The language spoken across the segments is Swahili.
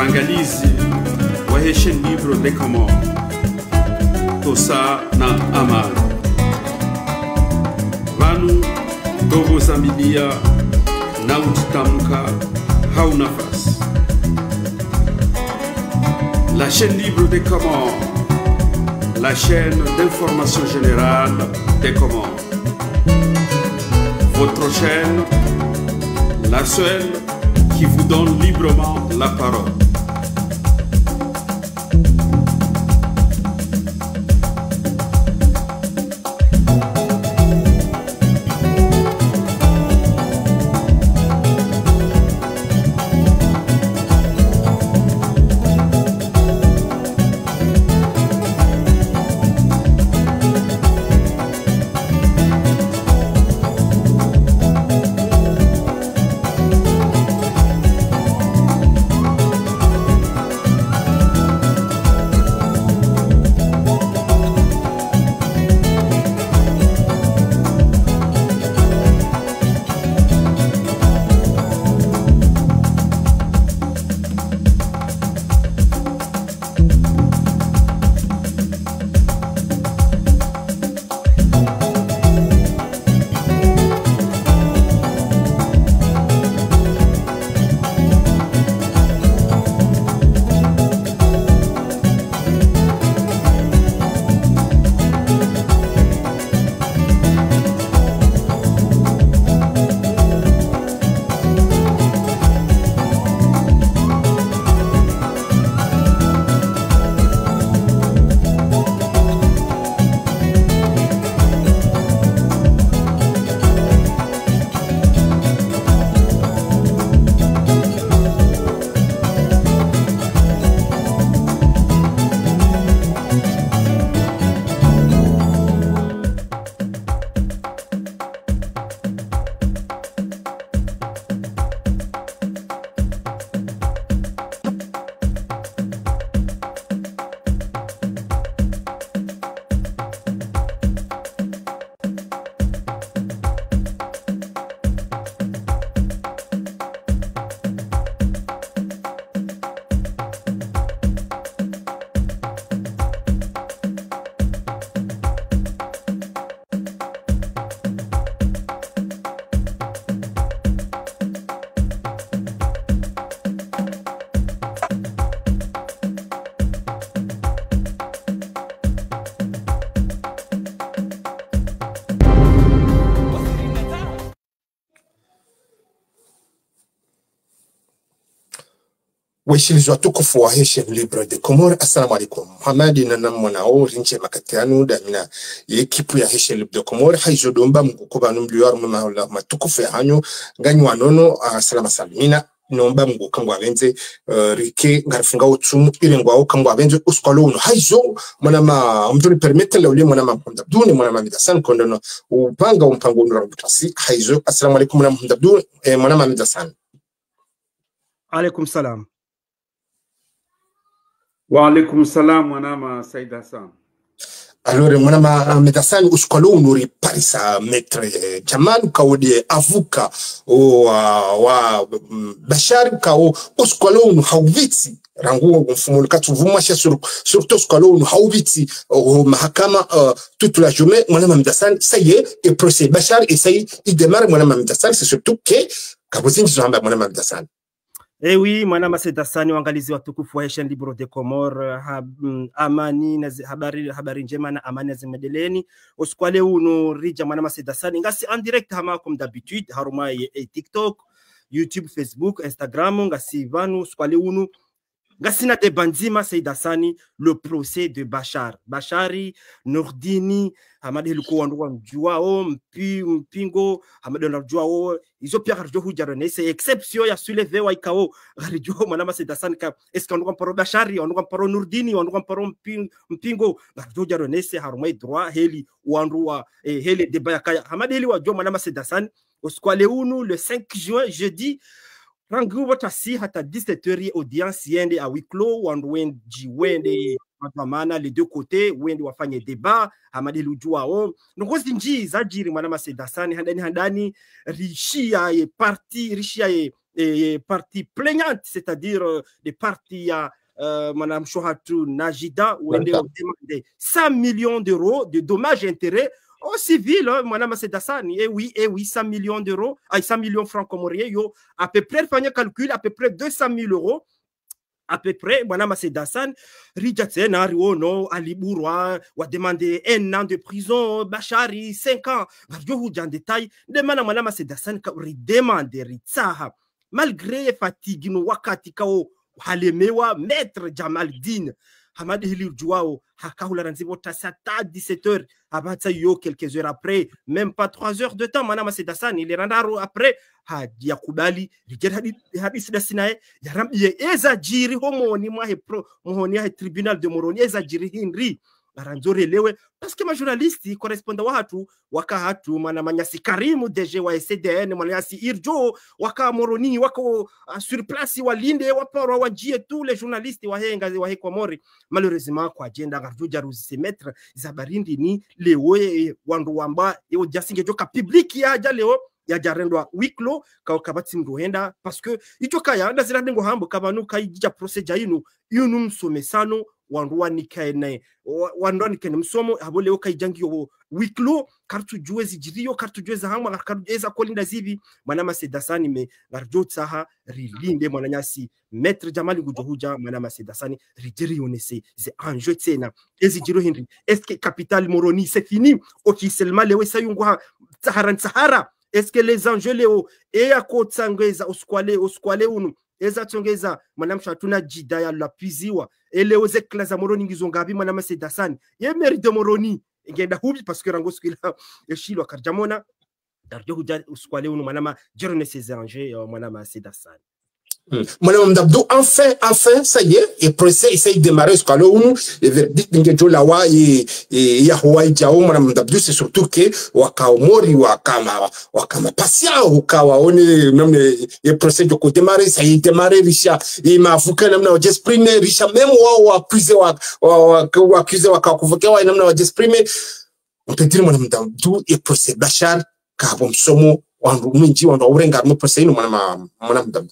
waangalizi wa Haitian Libre des Comores, tosa na amani. Vanu dogo zamilia na utitamka hau nafasi. La chaîne libre des Comores, la chaîne d'information générale des Comores. Votre chaîne, la seule qui vous donne librement la parole. Weshilizwa tukufu wa Haitian Libre des Comores. Assalamu alaikum. Muhammadi na mwanao rinche makatianu damina ekipu ya Haitian Libre des Comores haizo domba mkukuba numliwar mmaula matukufu ya hanyo ganyi wanono. Salama salimina nomba mungu kangwa benze rike ngarifunga utumu ile ngwao kangwa benze uskalo uno haizo mwanama mduni permette la uli mwanama mkundabduni mwanama midasan kondono upanga umpango unurabutasi haizo. Assalamu alaikum mwanama mkundabduni mwanama midasan. Alaikum salam. Wa alaikum salam mwanama Said Hassan. Alors mwanama medasani uskalo nuri parisa maître Jaman kaudi avuka wa Bashar kao uskalo nu hauviti rangu mfumo katuvumashia surtout uskalo nu hauviti mahakama toute la journée. Mwanama medasani ça y est et procès Bashar et ça y est il démarre. Mwanama medasani c'est surtout que kabuzingi zamba mwanama medasani. Eh oui, mwanama Said Hassan, waangalizi watukufu wa Haitian Libre des Comores, amani na habari njema na amani na zimedeleni. Usikwale uno rija mwanama Said Hassan ngasi en direct hama comme d'habitude haruma TikTok, YouTube, Facebook, Instagram ngasi vanu usikwale uno ngasi na debanzima Said Hassan le procès de Bashari Nordini Hamadi luko wanduwa mjuao mpingo Hamadi wanduwa izo pia harjo hujarone c'est exception ya soulevé wa ikao harjo mwanama Said Hassan ka eska wanduwa mparo Bashari wanduwa mparo Nordini wanduwa mparo mpingo harjo hujarone c'est harumai droit heli wanduwa heli deba ya kaya Hamadi heli wajua mwanama Said Hassan uskwale unu le 5 juin jeudi rangu watasi hata 17h audience yende a wiklo wanduwenji wende maana les deux côtés wende wafanye débat Hamadi lujua o ngozi nji zajiri mwanama Said Hassan handani rishia ye parti rishia ye parties plaignantes, c'est-à-dire des parties à Madame Shohatou Najida, où elle a demandé 100 millions d'euros de dommages et intérêts au civil, Madame Sedassani. Et oui, 100 millions d'euros, 100 millions de francs comoriens, à peu près, il calcul, à peu près 200 000 euros. À peu près, Madame Sedassani, Rijatsen, Riono, Ali Bourwa, a demandé 1 an de prison, Bachari, 5 ans. Je vous dis en détail, Madame Sedassani, demandé Ritsaha, malgré fatigue, no wakati kao, halemewa, maître Jamaldine, Hamad Hilir Jouao, Hakahula Ranzibo Tassata, 17h, Abatsa Yo, quelques heures après, même pas 3 heures de temps, Madame Sedassani, il est rendu après, Yakubali, Hadis Dassinae, Yaram, Ezajiri, Homoni, Mohoni, tribunal de Moroni, Ezajiri, Henry, Aranzore Lewe, parce que ma journaliste correspond à Wahatu, Wakahatu, Manamanyasi Karimu, DG wa SDN, Manayasi Irjo, Waka Moroni, Wako sur place, Walinde, Waporo, Wajie, tous les journalistes, Wahenga, Wahekomori, malheureusement, quoi, Jenda, Garjo, Jaruz, se mettre, Zabarindi, ni, Lewe, Wandouamba, et au Diasinge Joka public, Yadjaleo, ya jarendwa wiklo ka kabati mruhenda parce que icho kaya ndazira ngo hambo kabanu kayija procedure yinu msomesano wanduwa nikaene wanduwa nikaene msomo habole okayijangiyo wiklo kartu juezi jiriyo kartu jueza hamwa kartu jueza kolinda zivi Manama Sedassani me garjotsaha rilinde mwananyasi maître Jamali Gujohuja Manama Sedassani rijiri yonese ze enjeu tsena ezi jiro Henry est-ce que capital Moroni c'est fini officiellement lewe sayungwa Sahara. Est-ce que les enjeux léo et à côté sangeza oskwale unu eza tsongeza Madame Shatuna Jidaya la piziwa et léo zeklaza Moroni ngizongabi Manama Sedassani ye mérite Moroni ngenda hubi parce que rangoskila eshilo karjamona darjo huja oskwale unu Manama jerone ces enjeux Manama Sedassani. Madame Dabdou, enfin, ça y est, et procès essaye de démarrer ce cas-là, le verdict de Lawa et Yahouaï Diao, Madame Dabdou, c'est surtout que Wakaomori, Wakama patient, Wakawaone, même le procès de côté démarré, ça y est démarré, Richard, et m'a fouqué, n'a pas exprimé, Richard, même accusé, Wakakonvoqué, n'a pas exprimé. On peut dire, Madame Dabdou, et procès Bachar, car on somo, on doit ouvrir un procès, Madame Dabdou.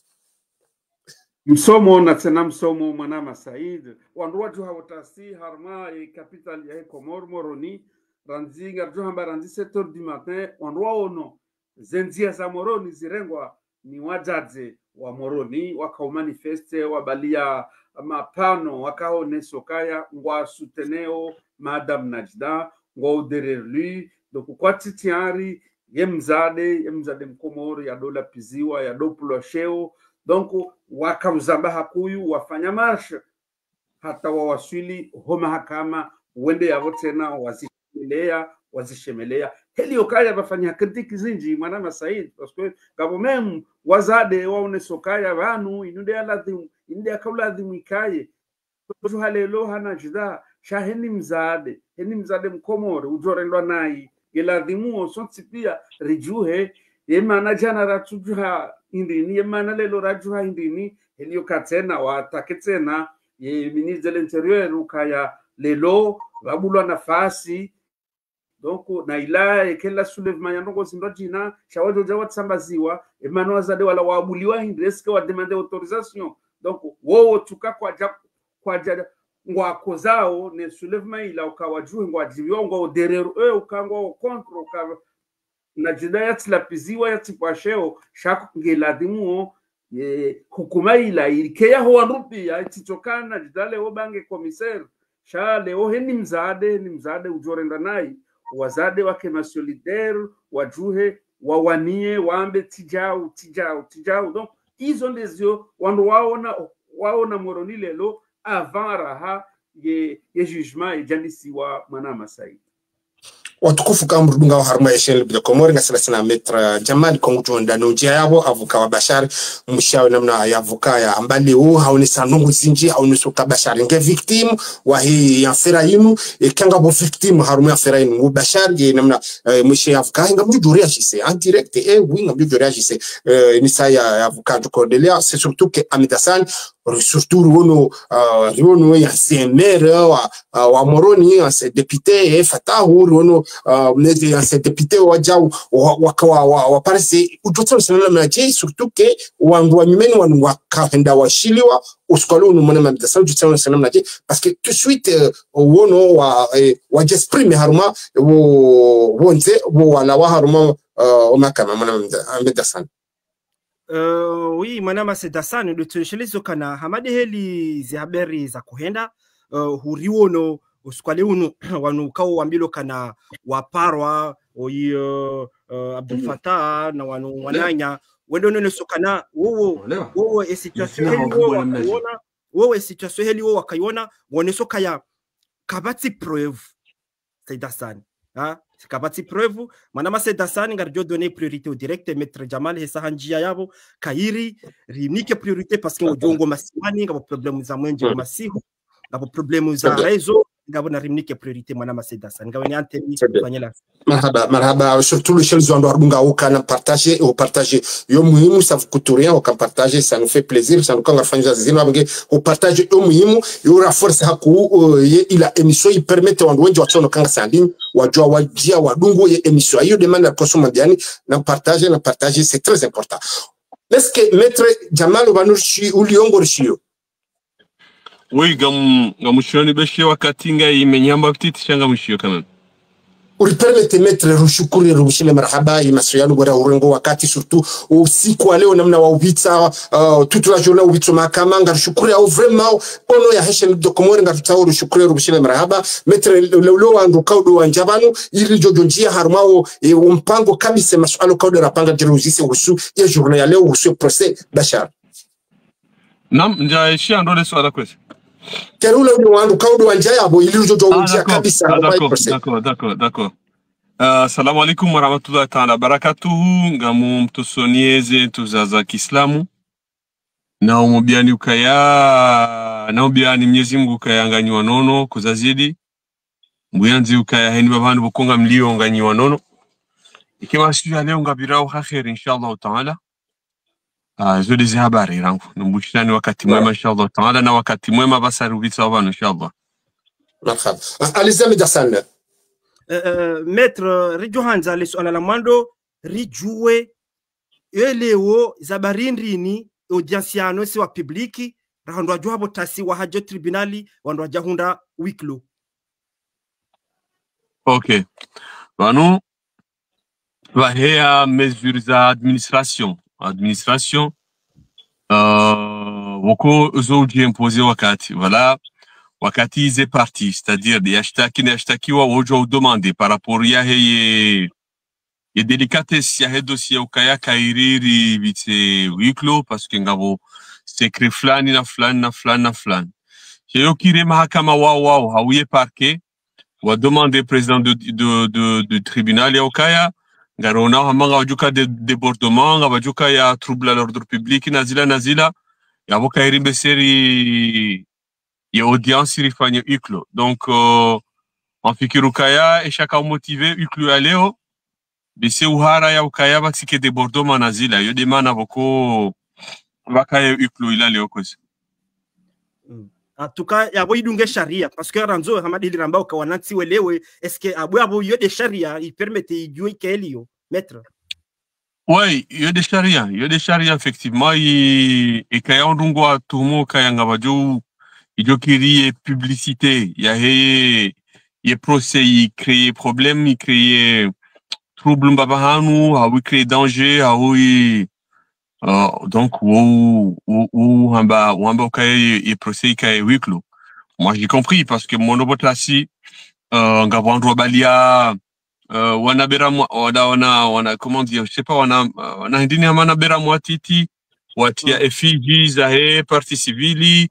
Msomo na tena msomo Manama Said wanduwaju hawatasi harma capital ya Komor Moroni ranzinga juhamba ranzi 7h du matin wanduwa ono zenzia za Moroni zirengwa ni wajaze wa Moroni wakao manifeste wabalia mapano wakao nesokaya ngwa suteneo Madame Najda ngwa udererli donc kwa titiari yemzade mkomori ya dola piziwa ya dopulo sheo. Donc, wakauzamba hakuyu wafanya marsha hata wawasili homa hakama wende yavo tena wazishemelea heli okaya wafanya kritiki zinji Manama Said parce que kabo memu wazade waone sokaya vanu inude akaladhimu ikaye tojo halelo hana jida shaheni mzade mkomore ujorendwa nai geladhimu osonti pia rijuhe yemana jana ratujuha indini yemana lelo rajuha indini helio katena wataketena ye ministre de l'intérieur ukaya lelo babulwa nafasi donc na ila ekela soulèvement yango sindojina shawajo jawa tsambaziwa emana wazade wala wabuliwa indreske wa demander autorisation donc wo tuka kwa ngwa kozao ne soulèvement ila ukawajuhe ngwa jibiwa ngwa derero ukangwa contre ukawa na jida yatilapiziwa yatipasheo shaku ngeladimuo hukuma ila ilikeya huwa rupi ya ititokana jida leo bange komiser sha leo heni mzade ujorenda nai wazade wake masolidaire wajuhe wawanie waambe tijao donc izo ndezio wandu waona Moroni lelo avant raha ye jugement ijandisiwa Manama Said. Watukufu kama mrudunga wa harma ya Heshel Libre de Comore nga salasina Maître Jamali Kongutu ndano njia yabo avuka wa Bashar mshawe namna ya avuka ya ambali haone sanungu zinji haone soka Bashar nge victime wa hii ya ferainu kanga bo victime harma ya ferainu wa Bashar ye namna mshe avuka nga mjuri agisse en direct oui nga mjuri agisse ni ça ya avuka du Cordelia c'est surtout que Amida San surtout riwono ya CMR wa Moroni ya député Fatahu riwono mnezi ya député wa jau wa parisi utotoro sana na je surtout que wangu wa nyumeni wanu wakahenda washiliwa uskalo no mwana mabisa utotoro sana na je parce que tout de suite wono wa j'exprime haruma wonze wala wa haruma omakama mwana mabisa. Oui, manama Sedasani dutushilizo kana hamadi heli zihaberi za kuhenda huriwono uskwale unu wanukao wambilo kana waparwa oyi Abdul Fattah na wanu wananya wendo nene sokana wowo situation heli wowo wakayona wonesoka ya kabati preuve Sedasani kabati preuve manama Sedasani ngarjo donner priorité au direct maître Jamal hesa hanjia yabo kairi rimike priorité parce que ojongo masiwani ngabo problème za mwenje masihu ngabo problème za rezo ngabo na rimike priorité manama Sedasani ngabo ni anteni fanyela marhaba surtout le chef zando arbunga ukana partager yo muhimu ça vous coûte rien au partager ça nous fait plaisir ça nous quand fanya zino abenge au partager yo muhimu yo renforce haku ila émission il permet wandu wengi watsono kanga sandini wajua wajia wadungu ye émission yo demande la consommation diani na partager c'est très important. Est-ce que maître Jamal Vanurshi uliongo rishio oui gamushoni beshe wakati ngai imenyamba kititi shanga mushio kana Ulipermete metre rushukuri rushile marhaba imasuyanu bora urengo wakati surtout usiku wa leo namna wa ubitsa toute la journée ubitso makama ngarushukuri au vraiment ono ya HLB de Comore ngarutao rushukuri rushile marhaba metre leo andu kaudo wanjabanu ili jojonjia harumao mpango kabisa masuala kaudo rapanga jeruzisi usu ya journée ya leo usu procès Bashar nam nja ishi ando swala kwesi Kerula wandu kaudo wanjaya abo ili jojonjia kabisa d'accord. Assalamu alaikum wa rahmatullahi ta'ala barakatuhu ngamu mtusonieze tuzaza Kiislamu na umubiani ukaya na ubiani Mwenyezi Mungu ukaya nganywa nono kuzazidi mbuyanzi ukaya heni babandu bukonga mlio nganywa nono ikiwa siku ya leo ngabirao khair inshallah ta'ala zodi habari rangu numbushani wakati mwema inshallah ta'ala na wakati mwema basarubitsa abantu inshallah marhaba alizami dasana maître rijohanza leso ala mando rijue elewo zabarindrini audienceano si wa publiki rahando ajwabo tasi wa hajo tribunali wando ajahunda wiklo OK banu vahea mesures za administration woko zoji imposer wakati voilà wakati is parti c'est-à-dire des yashtakiwa wojo demander par rapport ya ye délicatesse ya dossier ukaya kairiri vite wiklo parce que ngabo secret flani na flani yo kire mahakama wao hawiye parquet wa demander président de tribunal ya ukaya ngarona hamanga wajuka de débordement ngabajuka ya trouble à l'ordre public nazila ya bokairi beseri ya audience rifanye uklo donc en fikirukaya et chacun motivé uklo ya leo bese uhara ya ukaya bakike débordement nazila yo demana boko bakaya uklo ila leo kosi en tout cas yabo idunge sharia parce que ranzo hamadili ramba ukawananti welewe est-ce que abo yo de sharia il permet idui kelio maître oui yo de sharia effectivement et kaya ndungwa tumo kaya ngabaju idokiri publicité ya he procès il créer problème il créer trouble mbabahanu a oui créer danger a oui donc ou hamba kaya procès kaya wiklo moi j'ai compris parce que mon obotlasi ngabandro balia wana bera wana comment dire je sais pas wana ndini amana bera mwatiti watia efiji za he partie civile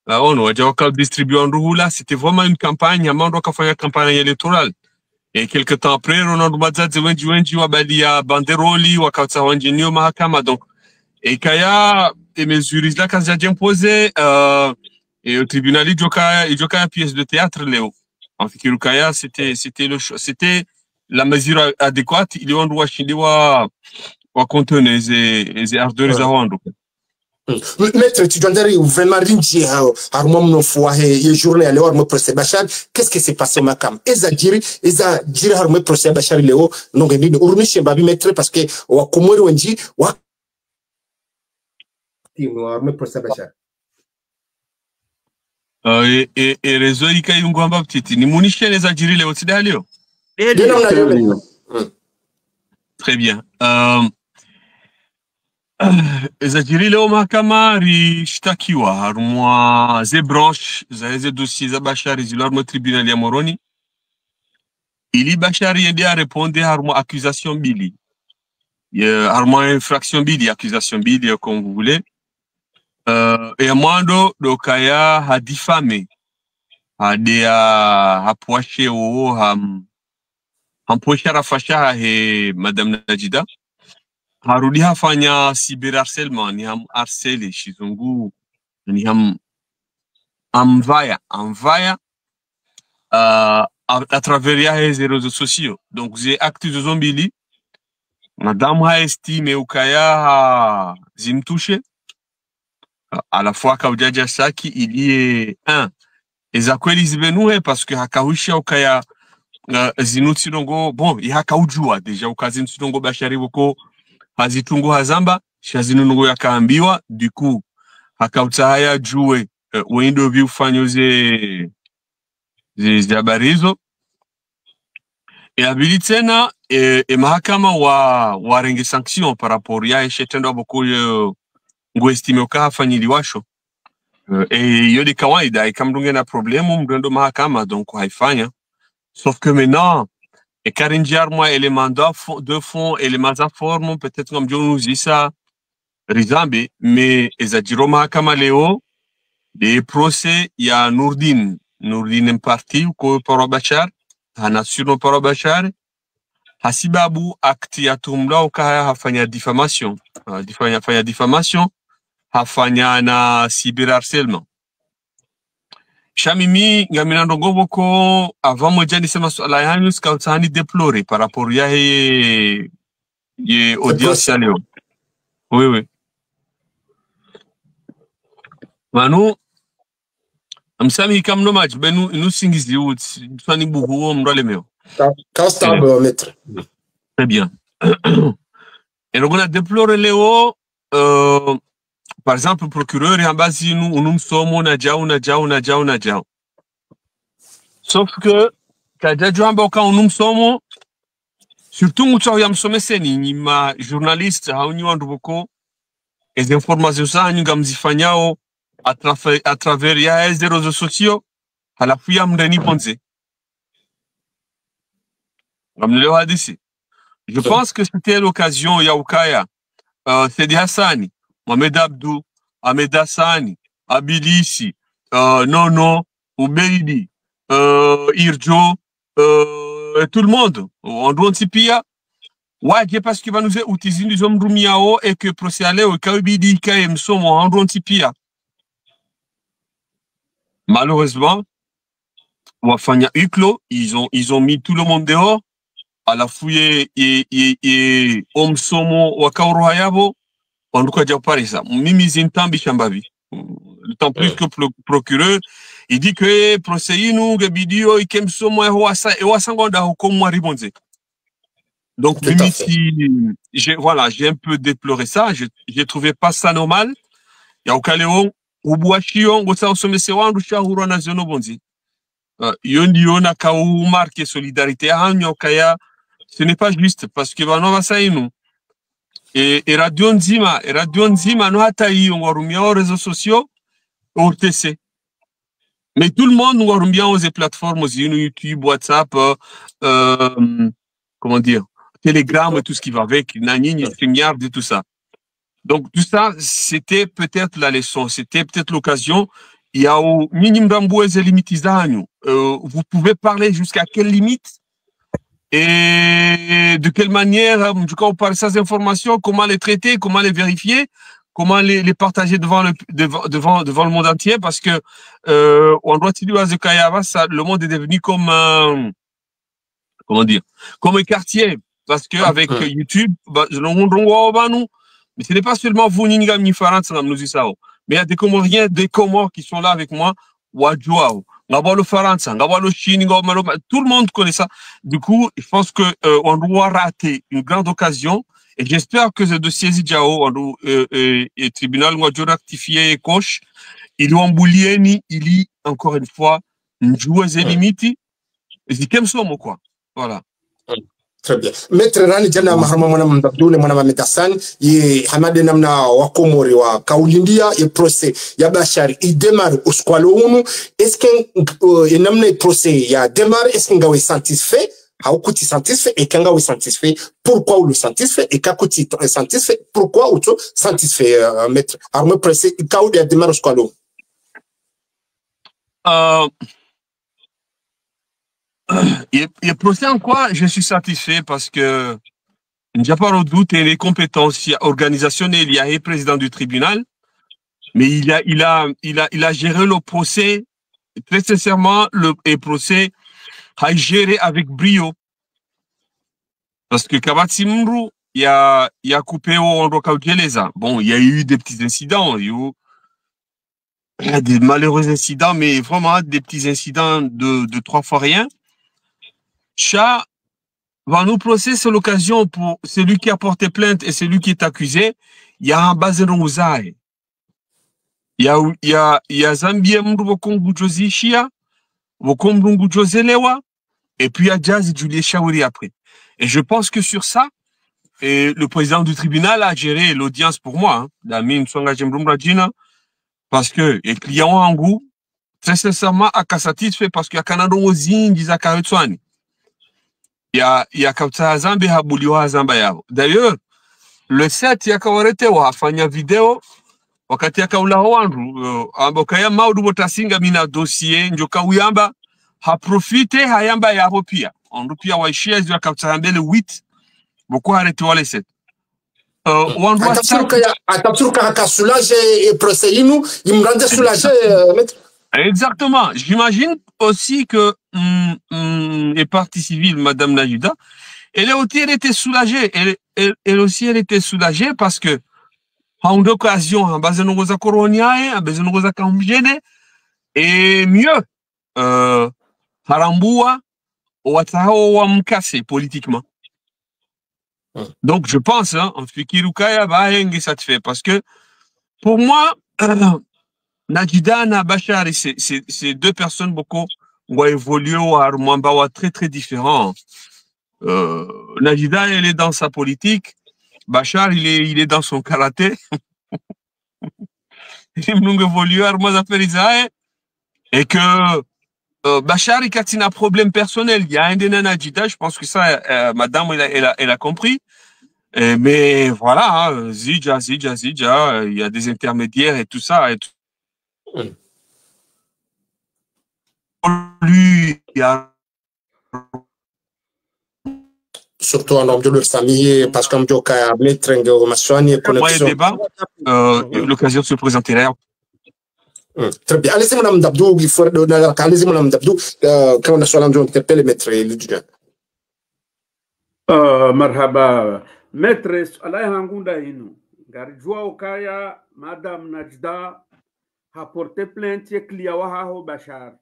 on wajawaka distribuer nruhula c'était vraiment une campagne amando kafanya campagne électorale et quelque temps après Ronald Bazadze wenji wabalia banderoli wakatsa wanjinio mahakama donc et kaya et mesures là quand j'ai imposé et au tribunal ijoka pièce de théâtre Léo en fait kaya c'était la mesure adéquate il y a un droit chili wa contenir les ardeurs à rendre Maître, tu dois dire vraiment rinji harmo mno fois et journée alors harmo procès Bachar, qu'est-ce qui s'est passé au Makam? Eza jiri harmo procès Bachar leo non ngi ni urmishi babi maître parce que wa komori wenji wa timo harmo procès Bachar. Et réseau ika yungwamba petite ni munishe eza jiri leo tida leo. Très bien. Ezajiri leo mahakama rishtakiwa harumwa ze branche za hizo dossier za Bashari zilarmo tribunal ya Moroni ili Bashari yende a répondre harumwa accusation mbili harumwa infraction mbili accusation mbili comme vous voulez et amando dokaya ha diffamé ha poache o hampoesha rafasha he madame Najida harudi hafanya cyberharcèlement ni ham harcele shizungu ni ham amvaya à travers les réseaux sociaux. Donc j'ai acte de zombili madame ha estime ukaya zimtouche à la fois kaujaja saki il y est un ezakweli zivenue parce que hakawisha ukaya zinuti dongo bon ihakaujua deja ukazinti dongo Bashari woko hazitungu hazamba shazinungu yakaambiwa du coup hakautahaya jue wendo viufanyo ze habarizo et abili tena et mahakama wa renge sanction par rapport ya shetendo boko ngo estime ukafanyiliwasho et yodi kawaida ikamdunge na problemu mrendo mahakama donc haifanya sauf que maintenant et Karinjar moi élément de fond éléments à forme peut-être comme John nous dit ça Rizambe mais ezajiro mahakama leo des procès ya Nourdine en partie ko para Bashar hanasino para Bashar hasibabu akti ya tumla ukaya hafanya diffamation hafanya diffamation hafanya na cyberharcèlement Shamimi ngamina ndongo ko avant mojani sema swala yanyu skautani déplorer par rapport ya ye audience ya leo. Oui. Manu amsami kam no match benu nous singizi ou tsani buhu mrole meo. Constant maître. Très bien. Et donc on a déploré Léo par exemple le procureur en bas nous sommes na jao. Sauf que kaja jamba ka nous sommes surtout mutso ya msome seni ni ma journaliste hauni wandu boko les informations ça nous gamzifanyao à travers ya les réseaux sociaux halafu ya mndani ponze ngamleo hadisi. Je pense que c'était l'occasion ya ukaya Sedi Hassani Mohamed Abdou, Ahmed Hassani, Abilisi, Nono, Oubeidi, Irjo, tout le monde, on doit antipia. Ouais, parce qu'il va nous utiliser des hommes rumiao et que procéder au Kaubidi Kaem Somo, on doit antipia. Malheureusement, Wafanya Uklo, ils ont mis tout le monde dehors, à la fouille et Om Somo, Wakauro Hayabo. En tout cas, j'ai parlé ça. Mimi Zintambi Chambavi. Le temps plus que le procureur, il dit que procès nous, que bidio, il kem somo et wasangonda comme moi ribonze. Donc, Mimi, j'ai un peu déploré ça. J'ai trouvé pas ça normal. Il y a au Caléon, au Bouachion, au Saousome Sewan, au Chahuro Nazono Bonzi. Yona Kaou marque solidarité à Kaya. Ce n'est pas juste parce que Vanova Saïnou. Et Radio Nzima no hata hiyo ngwarumia aux réseaux sociaux au TC. Mais tout le monde ngwarumia aux plateformes YouTube, WhatsApp, comment dire, Telegram et tout ce qui va avec, Nanini, StreamYard et tout ça. Donc tout ça, c'était peut-être la leçon, c'était peut-être l'occasion. Il y a au minimum d'ambouez et limites. Vous pouvez parler jusqu'à quelle limite? Et de quelle manière, du coup, on parle de ces informations, comment les traiter, comment les vérifier, comment les partager devant le monde entier, parce que on doit dire à Zekayava, le monde est devenu comme comment dire, comme un quartier, parce que avec YouTube, le monde Mais ce n'est pas seulement vous, Ningam, ni France, mais il y a des Comoriens, des Comores qui sont là avec moi. Wadjouao, Ngabalo France, Ngabalo Chine, tout le monde connaît ça. Du coup, je pense que on doit rater une grande occasion. Et j'espère que ce dossier Zidiao, et tribunal, on doit rectifier et coche. Il doit emboulier, il y, encore une fois, une joueuse limite. Et c'est comme ça, quoi. Voilà. Très bien. Maître Rani jana mahama mwana mdabdule mwana Medassane ye hamade namna wa Komori wa kaulindia ye procès ya Bachar il démarre au squalo unu est-ce que namna procès ya démarre est-ce que ngawe satisfait haukuti satisfait et kanga we satisfait pourquoi ou le satisfait et kakuti satisfait pourquoi ou to satisfait maître arme procès kaou ya démarre au squalo Et procès en quoi je suis satisfait parce que il n'y a pas de doute et les compétences organisationnelles, il y a le président du tribunal, mais il a géré le procès très sincèrement, le procès a géré avec brio. Parce que Kabatsimuru, il a coupé au Ondokaujeleza. Bon, il y a eu des petits incidents, il y a des malheureux incidents, mais vraiment des petits incidents de 3 fois rien. Chat va nous procès, c'est l'occasion pour celui qui a porté plainte et celui qui est accusé. Il y a un bazen rosaire. Il y a Zambia Mrubokongu Josi Shia, Bokombungu Joselewa, et puis il y a Jazz et Julie Chaouri après. Et je pense que sur ça, et le président du tribunal a géré l'audience pour moi, Damien Songa Jembrumrajina, parce que les clients en goût, très sincèrement, à satisfait parce qu'il y a Canada Ozine, Dizakarutswani. Il y a Kapta Zambi Habuliwa Zamba Yao. D'ailleurs, le 7, il y a Kawarete wa afanya video, wakati ya kaula wandu, ambokaya maudu botasinga mina dossier, njoka uyamba, ha profite hayamba yabo pia. Ondu pia waishia ziwa Kapta Zambele 8, boku harete wale 7. Atapsuruka haka soulage et procès inu, il me rendait soulagé, maître. Exactement. J'imagine aussi que les parties civiles, Madame Najuda, elle était soulagée. Elle aussi, elle était soulagée parce que, en occasion, en base de nos accords, en base de nos accords, et mieux, Harambua, Ouatao, Mkase, politiquement. Donc, je pense, hein, en Fikirukaya, va satisfait parce que, pour moi, Najida et Bachar, c'est 2 personnes beaucoup ont évolué à Armambawa très très différents. Najida, elle est dans sa politique. Bachar, il est dans son karaté. Il évolue à Armambawa et que Bachar, il a un problème personnel. Il y a un des Najida, je pense que ça, madame, elle a compris. Mais voilà, hein, Zidja, il y a des intermédiaires et tout ça. Et tout. Lui, il y a surtout en homme de leur famille, parce qu'on dit qu'à mettre en massoine et connexion. L'occasion de se présenter là. Très bien. Allez-y, Madame Dabdou, il faut allez-y, Madame Dabdou, quand on a soit l'enjeu interpellé, maître l'étudiant. Marhaba. Maître, Allah Hangunda Inu, Garijua Okaya, Madame Najda, a porté plainte et Kliawaho Bachar.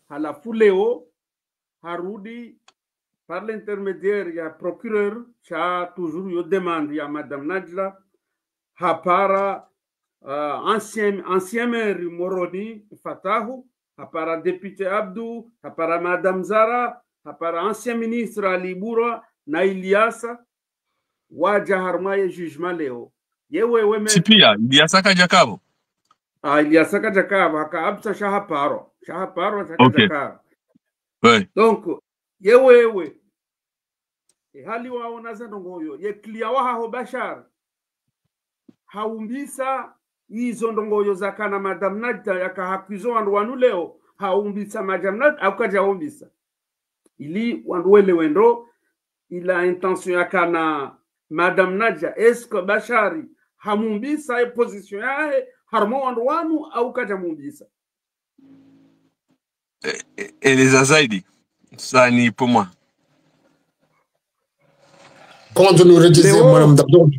À la Fuleo, Harudi, par l'intermédiaire, il y a procureur, qui a toujours eu demande, il y a Madame Najda, Hapara, ancien maire Moroni, Fatahu, Hapara député Abdou, Hapara Madame Zara, Hapara ancien ministre Ali Boura, Nailiasa, Waja Harmaye jugement Léo. Yewe Sipia, Iliasa Kajakabo. Iliasa Kajakabo, Haka Absa Shahaparo. Okay. Ouais. Donc, yewe hali waona zandongoyo ye clear waho Bachar haumbisa hizo ndongoyo zakana Madame Najda yakahakizo wandu wanu leo haumbisa Madame Najda akukaja haumbisa ili wandu wele wendo ila intention yakana Madame Najda est-ce que Bachari hamumbisa e position yae harmo wandu wanu akukaja mumbisa. Et les Azaidi, ça n'est pour moi. Quand nous redisons, Madame Dabdou,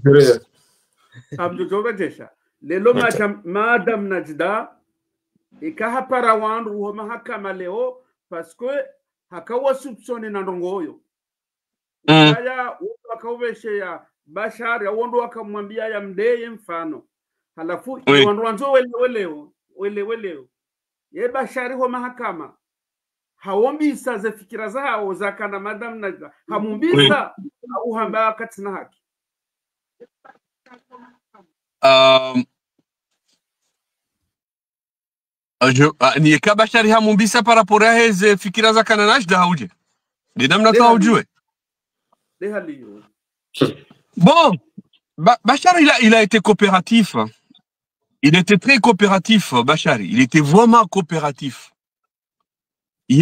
amjojoba jesha lelo madam najda ikahapara wandu ho mahakama leo parce que hakawa soupçonné na ndongoyo haya wakaweshe ya Bashari awondo wakamwambia ya mdeye mfano halafu wandu wanzo weleo ye Bashari ho mahakama hawombisa za fikira zao za kana madam najda hamumbisa au hamba katina haki ni Bashari hamumbisa par rapport à hizi fikira za kana najda hauje ni namna tu haujue bon Bashari il a été coopératif. Il était très coopératif, Bashari. Il était vraiment coopératif. Vous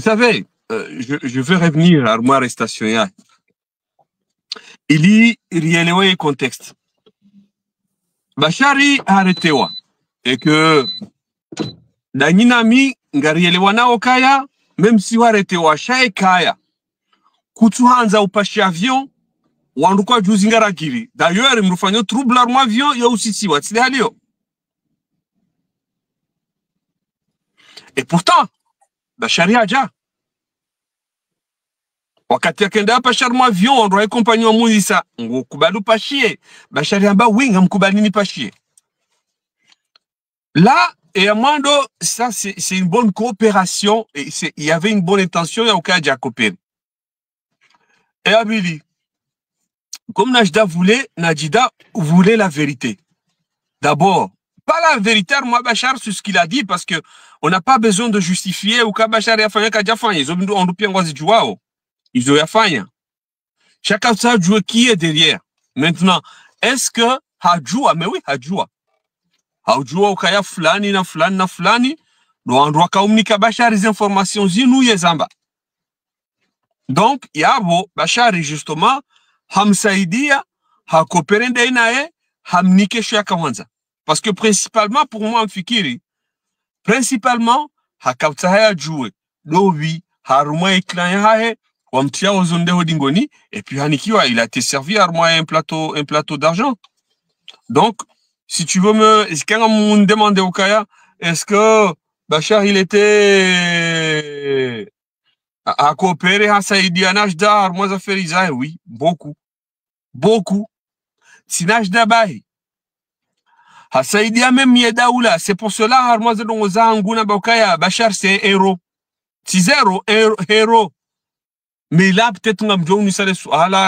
savez, je veux revenir à l'arrestation. Il y a un contexte. Bashari a arrêté. Et que, Daninami, Ngarielewana Okaya, même si vous arrêtez, Kaya, Kutuhanza ou Pachi avion, Wanduka Juzingarakiri. D'ailleurs, il me fait un trouble à avion, il y a aussi si et pourtant, Bashari Adja. Wakati akenda Bashar avion, on doit accompagner Moïsa. On kubalu pachie. Bashari amba wing, am kubalini pachie. Là, et à Mando, ça, c'est une bonne coopération. Et il y avait une bonne intention, il y a aucun Adja coopérer. Et Abili. Comme Najda voulait la vérité. D'abord, pas la vérité, moi, Bachar, sur ce qu'il a dit, parce que on n'a pas besoin de justifier ou qu'à Bachar a fait un kadjafan. Ils ont bien goûté jouer. Ils ont fait. Chacun sait jouer qui est derrière. Maintenant, est-ce que Hadjoua, mais oui, Hadjoua. Hadjoua ou kaya flani na flani, doit en communiquer Bachar les informations, zinou yezamba. Donc, il y a Bachar, justement, Hamsaïdia, ha coopéré d'ainae, hamnike shakawanza. Parce que principalement, pour moi, en fikiri, principalement, ha kaptahaya joué. Dovi, ha ruma eklanyahe, wamtia ozonde hodingoni, et puis hanikiwa, il a été servi à ruma un plateau d'argent. Donc, si tu veux quand on me demande au Kaya, est-ce que Bachar, il était à coopérer à Saïdi, à Najda, moi, ça fait Isaïe, oui, beaucoup. Beaucoup. Si Najda Bahi, à Saïdi, même Yedaoula, c'est pour cela, moi, Bachar, c'est un héros. C'est zéro, héros. Mais là, peut-être, là,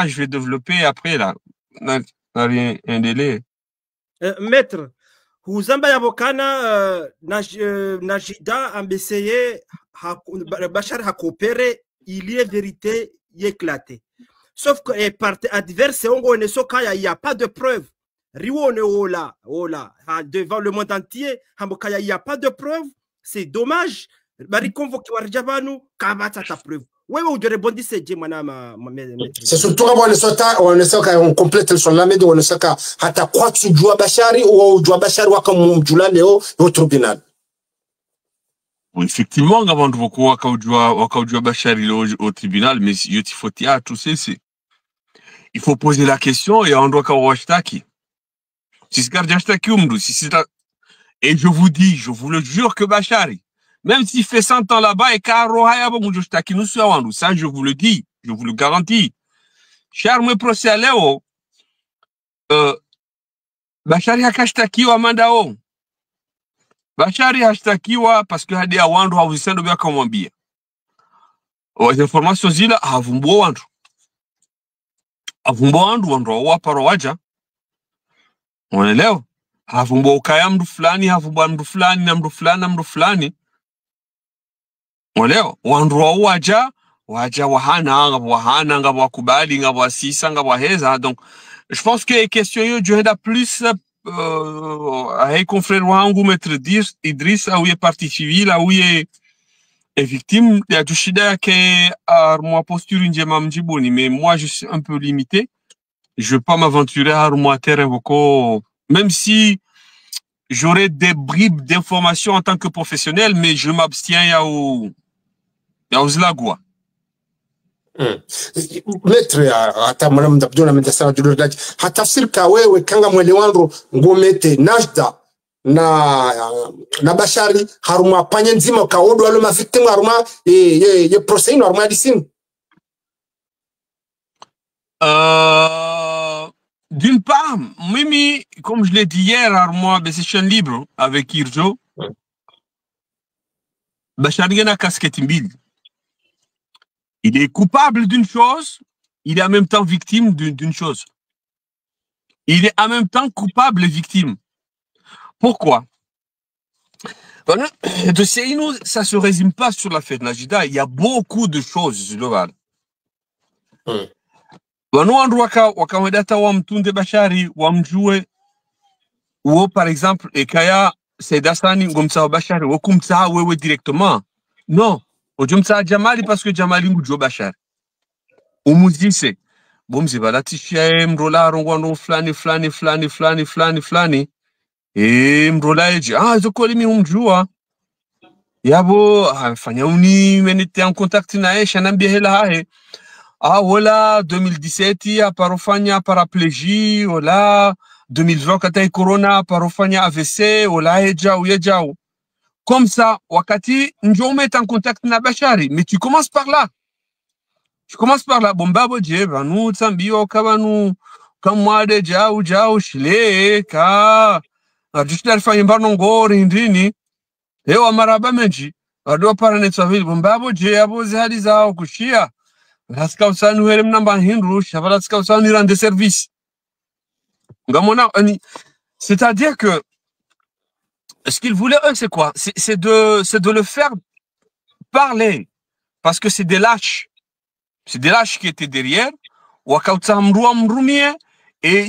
je vais développer après, là. N'a rien, un délai. Maître, Huzamba Yabokana, Najida, Ambesseye, Bachar a coopéré, il y a vérité éclatée. Sauf que les parties adverses, il n'y a pas de preuves. Devant le monde entier, il n'y a pas de preuves. C'est dommage. C'est surtout on complète sur la médaille, on hata kwa tujua Bashari ou ujua Bashari wakamjula leo au tribunal. Effectivement, avant de voir Wakaudjoua Bachari au tribunal, mais il faut poser la question et on doit Kawashtaki. Si c'est Kardjashtaki Umdu, et je vous dis, je vous le jure que Bachari, même s'il fait 100 ans là-bas et Karohaya Bongujoshtaki nous sommes, ça je vous le dis, je vous le garantis. Charme procès à Léo, Bachari Hakashtaki ou Amandao. Bachari hashtakiwa parce que hadi ya wandu hawuzisendo bia kamwambia. Wazi information zila havumbo wandu. Havumbo wandu waparo waja. Unaelewa? Havumbo ukaya mdu fulani, havumbo mdu fulani na mdu fulani na mdu fulani. Unaelewa? Wandu waja wahana ngabo wakubali ngabo wasisa ngabo waheza. Donc je pense que les questions du Heda plus à confrère wangu maître Idriss où est partie civile où est victime il y a du shida qui a moi posture njema mjibuni mais moi je suis un peu limité je vais pas m'aventurer à moi terrain voco même si j'aurais des bribes d'informations en tant que professionnel mais je m'abstiens ya au zlagwa Metre hata mwana mdabdona mendasana judodaji hatafsiri ka wewe kanga mwele wangu ngomete najda na bashari haruma panye nzima ka odo alo ma victime haruma ye procès haruma disine. D'une part, Mimi, comme je l'ai dit hier à moi, c'est chaîne libre avec Irjo. Bachari a casquette mbili. Il est coupable d'une chose, il est en même temps victime d'une chose. Il est en même temps coupable et victime. Pourquoi? De Seino, ça ne se résume pas sur la fête Najida, il y a beaucoup de choses. Wanu wakamedata wa mtunde Bashari wa mjue ou par exemple ekaya Sedasani ngomsa Bashari wakumsa wewe directement. Non, ojumsa Jamali parce que Jamali ngujo Bashari. Umuzise bomze balatishia mrola rongwano flani mrola eji zokoli mi umjua yabo fanya uni menete en contact na esha nambia hela hae voilà 2017 aparofanya paraplégie voilà 2020 kata corona aparofanya AVC voilà ejao comme ça wakati njo met en contact na Bashari mais tu commences par là. Bombabo je vanu tsambio kabanu kamwade jao shile ka ajishtar fanyimba ngori ndini hewa maraba menji ado parane tsavili bombabo je abozi hali zao kushia laska usanu hele mnamba hindu shavala ska usanu rendre service ngamona ani. C'est-à-dire que ce qu'ils voulaient eux c'est quoi? C'est de le faire parler parce que c'est des lâches. C'est des lâches qui étaient derrière. Et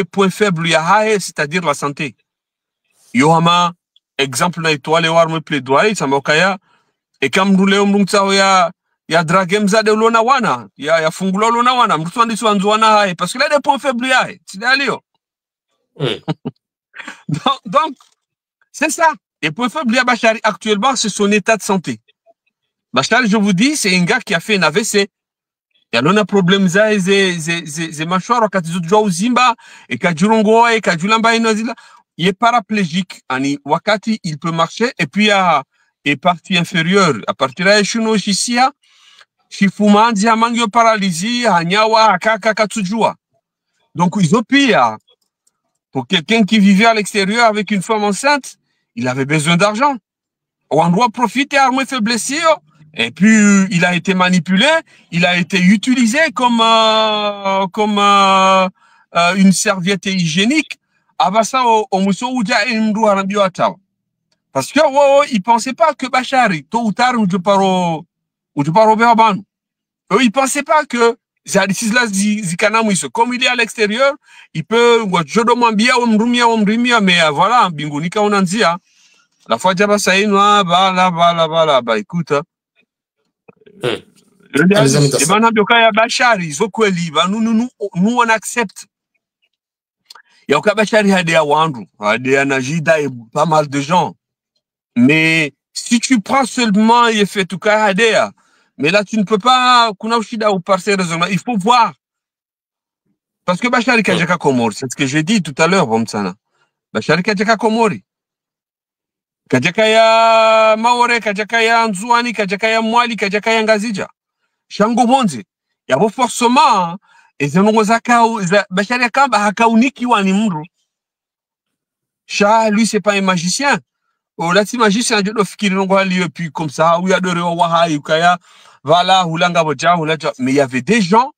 point faible, c'est-à-dire la santé. Yohama, exemple, na étoile, warme plaidoyer, ça m'a et comme nous l'avons ya dragem za de lona wana, ya fungulo lona wana, mtuandi swanzwana parce que là, des points faibles, c'est d'ailleurs. Donc, c'est ça. Les points faibles, Bachari, actuellement, c'est son état de santé. Bachar, je vous dis, c'est un gars qui a fait un AVC. Il y a un problème, c'est mâchoire, quand ils ont Zimba, et quand Jurongo, et quand Julamba, il est paraplégique. Wakati, il peut marcher, et puis, il partie inférieure. À partir de Chuno, Chisia, Chifumandi, Amangyo paralysie, Hanyawa, Akaka, Katsujua. Donc, ils ont pire. Pour quelqu'un qui vivait à l'extérieur avec une femme enceinte, il avait besoin d'argent. On doit profiter à moins faiblesse. Et puis, il a été manipulé, il a été utilisé comme une serviette hygiénique. Parce que il pensait pas que Bachari, tôt ou tard, ils pensaient pas que comme il est à l'extérieur, il peut, mais voilà, bingonika on en dit, la fois d'abord ça y est, bah écoute, nous on accepte. Il y a aucun Bachari à Wandou, à Najida et pas mal de gens. Mais si tu prends seulement il fait tout cas mais là tu ne peux pas ou passer raisonnement. Il faut voir. Parce que Bachari Kajaka Komori, c'est ce que j'ai dit tout à l'heure, Bomsana. Bachari Kajaka Komori. Kajaka ya Maore, Kajaka ya Nzuani, Kajaka ya Mwali, Kajaka ya Ngazija. Shango Bonze. Yabo forcément, et Bachari Kamba hakauniki wani mru. Lui, c'est pas un magicien. Là, c'est magicien, je dois faire puis comme ça, où il y a de Wahaï, voilà, Hulanga Boja, mais il y avait des gens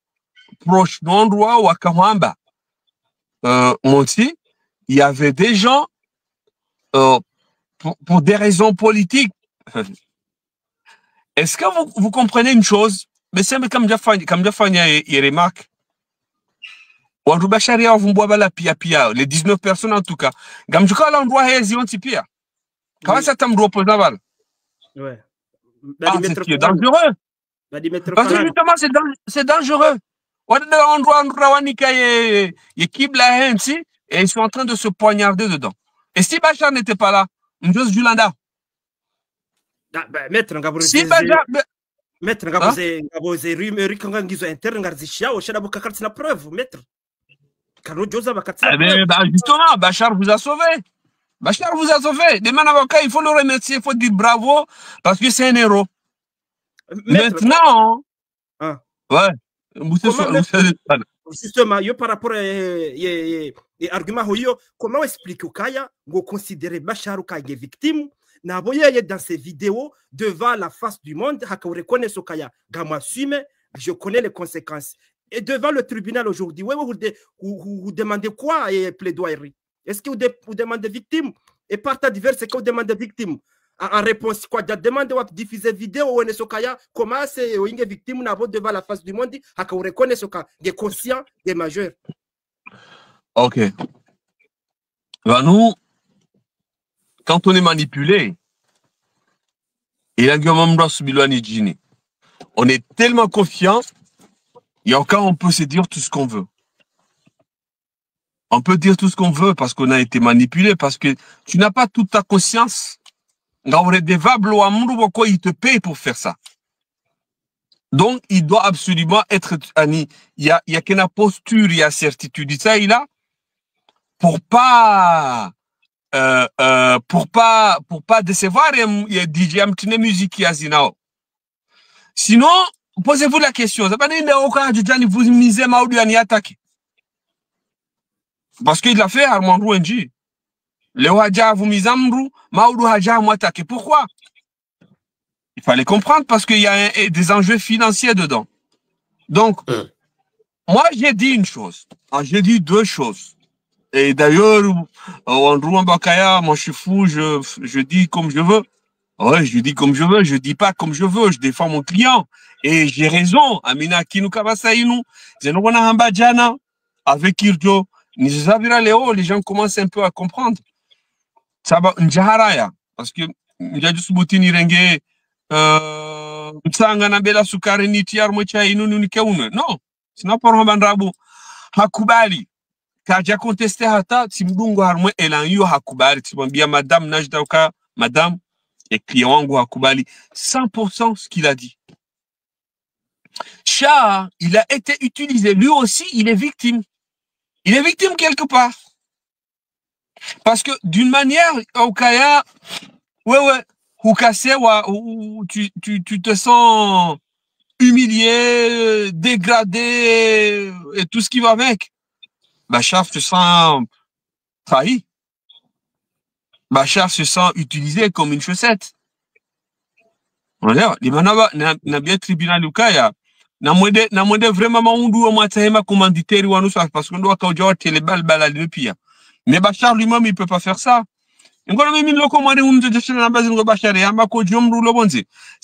proches d'endroits où Wakawamba. Monti, il y avait des gens pour des raisons politiques. Est-ce que vous comprenez une chose? Mais c'est comme il remarque. Les 19 personnes en tout cas. Gamjuka l'endroit est un petit comment ça t'as opposable? Ouais. C'est dangereux. Parce que justement, c'est dangereux. Et ils sont en train de se poignarder dedans. Et si Bachar n'était pas là, Mjos Julanda. Maître, si Bachar, Maître, ngaboze rumeur kanga ngizo interne ngarzishia oshada bukakartina preuve, maître. Kano Josa bakatina preuve. Justement, Bachar vous a sauvé. Bachar vous a sauvé. Des avocat, il faut le remercier, il faut dire bravo, parce que c'est un héros. Maître, maintenant, hein? Ouais. Justement, yo par rapport à argument hoyo, comment expliquer Kaya ngo considérer Bachar Kaya victime na boye dans ces vidéos devant la face du monde, haka reconnaît Kaya gama sume, je connais les conséquences. Et devant le tribunal aujourd'hui, vous demandez quoi et plaidoirie? Est-ce que vous demandez victime? Et par ta diverse, c'est que vous demandez victime. En réponse, quoi, de demander de diffuser vidéo ou Sokaya, comment c'est une victime devant la face du monde, à qu'on reconnaisse Sokaya, des conscients, des majeurs. Ok. Ben nous, quand on est manipulé, et on est tellement confiant, il y a encore on peut se dire tout ce qu'on veut. On peut dire tout ce qu'on veut parce qu'on a été manipulé, parce que tu n'as pas toute ta conscience. Il te paye pour faire ça. Donc, il doit absolument être, il y a qu'une posture, il y a certitude. Ça, il a, pour pas décevoir, il y a DJ Amtine musique qui a zinao. Sinon, posez-vous la question. Vous misez Maoudou à n'y attaquer. Parce qu'il l'a fait à Armandou NG. Léo Hadja vous misamrou, Maoudou Hadja m'attaquer. Pourquoi? Il fallait comprendre parce qu'il y a des enjeux financiers dedans. Donc, moi j'ai dit une chose. J'ai dit deux choses. Et d'ailleurs, en Rouen Bakaya, moi je suis fou, je dis comme je veux. Ouais, je dis comme je veux, je dis pas comme je veux, je défends mon client. Et j'ai raison. Amina Kinoukabasaïnou, Zenouana Hambadjana, avec Irjo, Nizavira Léo, les gens commencent un peu à comprendre. Ça va, Njaharaya. Parce que, Njadjusubutini Renge, Mtsanga Nabela Sukareni Tiar Mocha Inunu Keune. Non, c'est pas pour Rabu. Hakubali. Kaja contesté Hata, Timdungo Harmo Elanyo Hakubali, Timambia Madame Najdauka, Madame, et client Hakubali, 100% ce qu'il a dit. Shah, il a été utilisé. Lui aussi, il est victime. Il est victime quelque part. Parce que d'une manière, Okaya, tu te sens humilié, dégradé, et tout ce qui va avec. Bachar se sent trahi. Bachar se sent utilisé comme une chaussette. Les manaba n'a bien tribunal Ukaya. N'a moins vraiment maundu au matahema commanditaire ou anousa parce qu'on doit qu'au télé balbal depuis. Mais Bachar lui-même il peut pas faire ça. C'est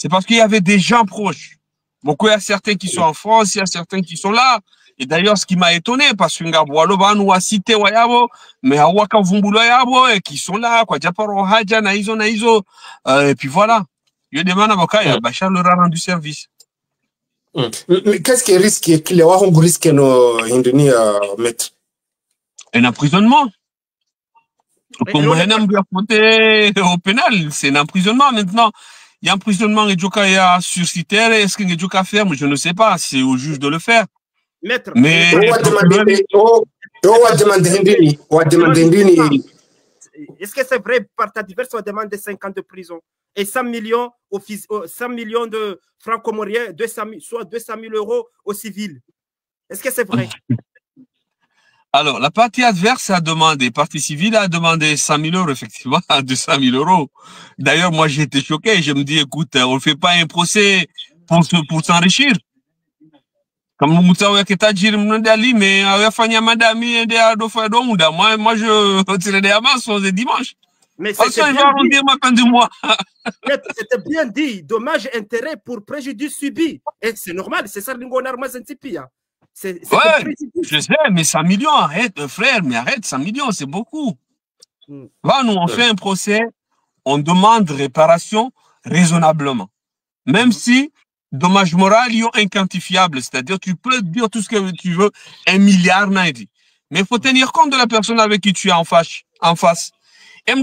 parce qu'il y avait des gens proches. Beaucoup il y a certains qui sont en France, il y a certains qui sont là. Et d'ailleurs, ce qui m'a étonné, parce que nous a cité Wayabo, mais Awaka Vumbulo Yabo, et qui sont là, quoi, Japaro Hadja, Naïzo, et puis voilà. Il y a des manabokaya, Bachar leur a rendu service. Mais qu'est-ce qui risque, qu'il y a un risque nos Indoni mettre? Un emprisonnement. Comme on a au pénal, c'est un emprisonnement maintenant. Il y a un emprisonnement et Djokaya surcitaire, est-ce qu'il y a Djoka ferme? Je ne sais pas, c'est au juge de le faire. Maître, mais est-ce que c'est vrai, par ta diverse, on demande 5 ans de prison et 100 millions, 100 millions de francs comoriens, soit 200 000 euros au civil? Est-ce que c'est vrai? Alors, la partie adverse a demandé, partie civile a demandé 100 000 euros, effectivement, 200 000 euros. D'ailleurs, moi, j'ai été choqué. Je me dis, écoute, on ne fait pas un procès pour s'enrichir. Comme Moutaouya qui t'a dit, mais moi, je tirais des amas le dimanche. Mais c'était bien dit, dommage intérêt pour préjudice subi. Et c'est normal, c'est ça ouais, je sais, mais 100 millions, arrête, frère, mais arrête, 100 millions, c'est beaucoup. Là, nous, on fait un procès, on demande réparation raisonnablement. Même si dommage moral, ils sont inquantifiables, c'est-à-dire tu peux dire tout ce que tu veux, 1 milliard, mais il faut tenir compte de la personne avec qui tu es en face. Tu lui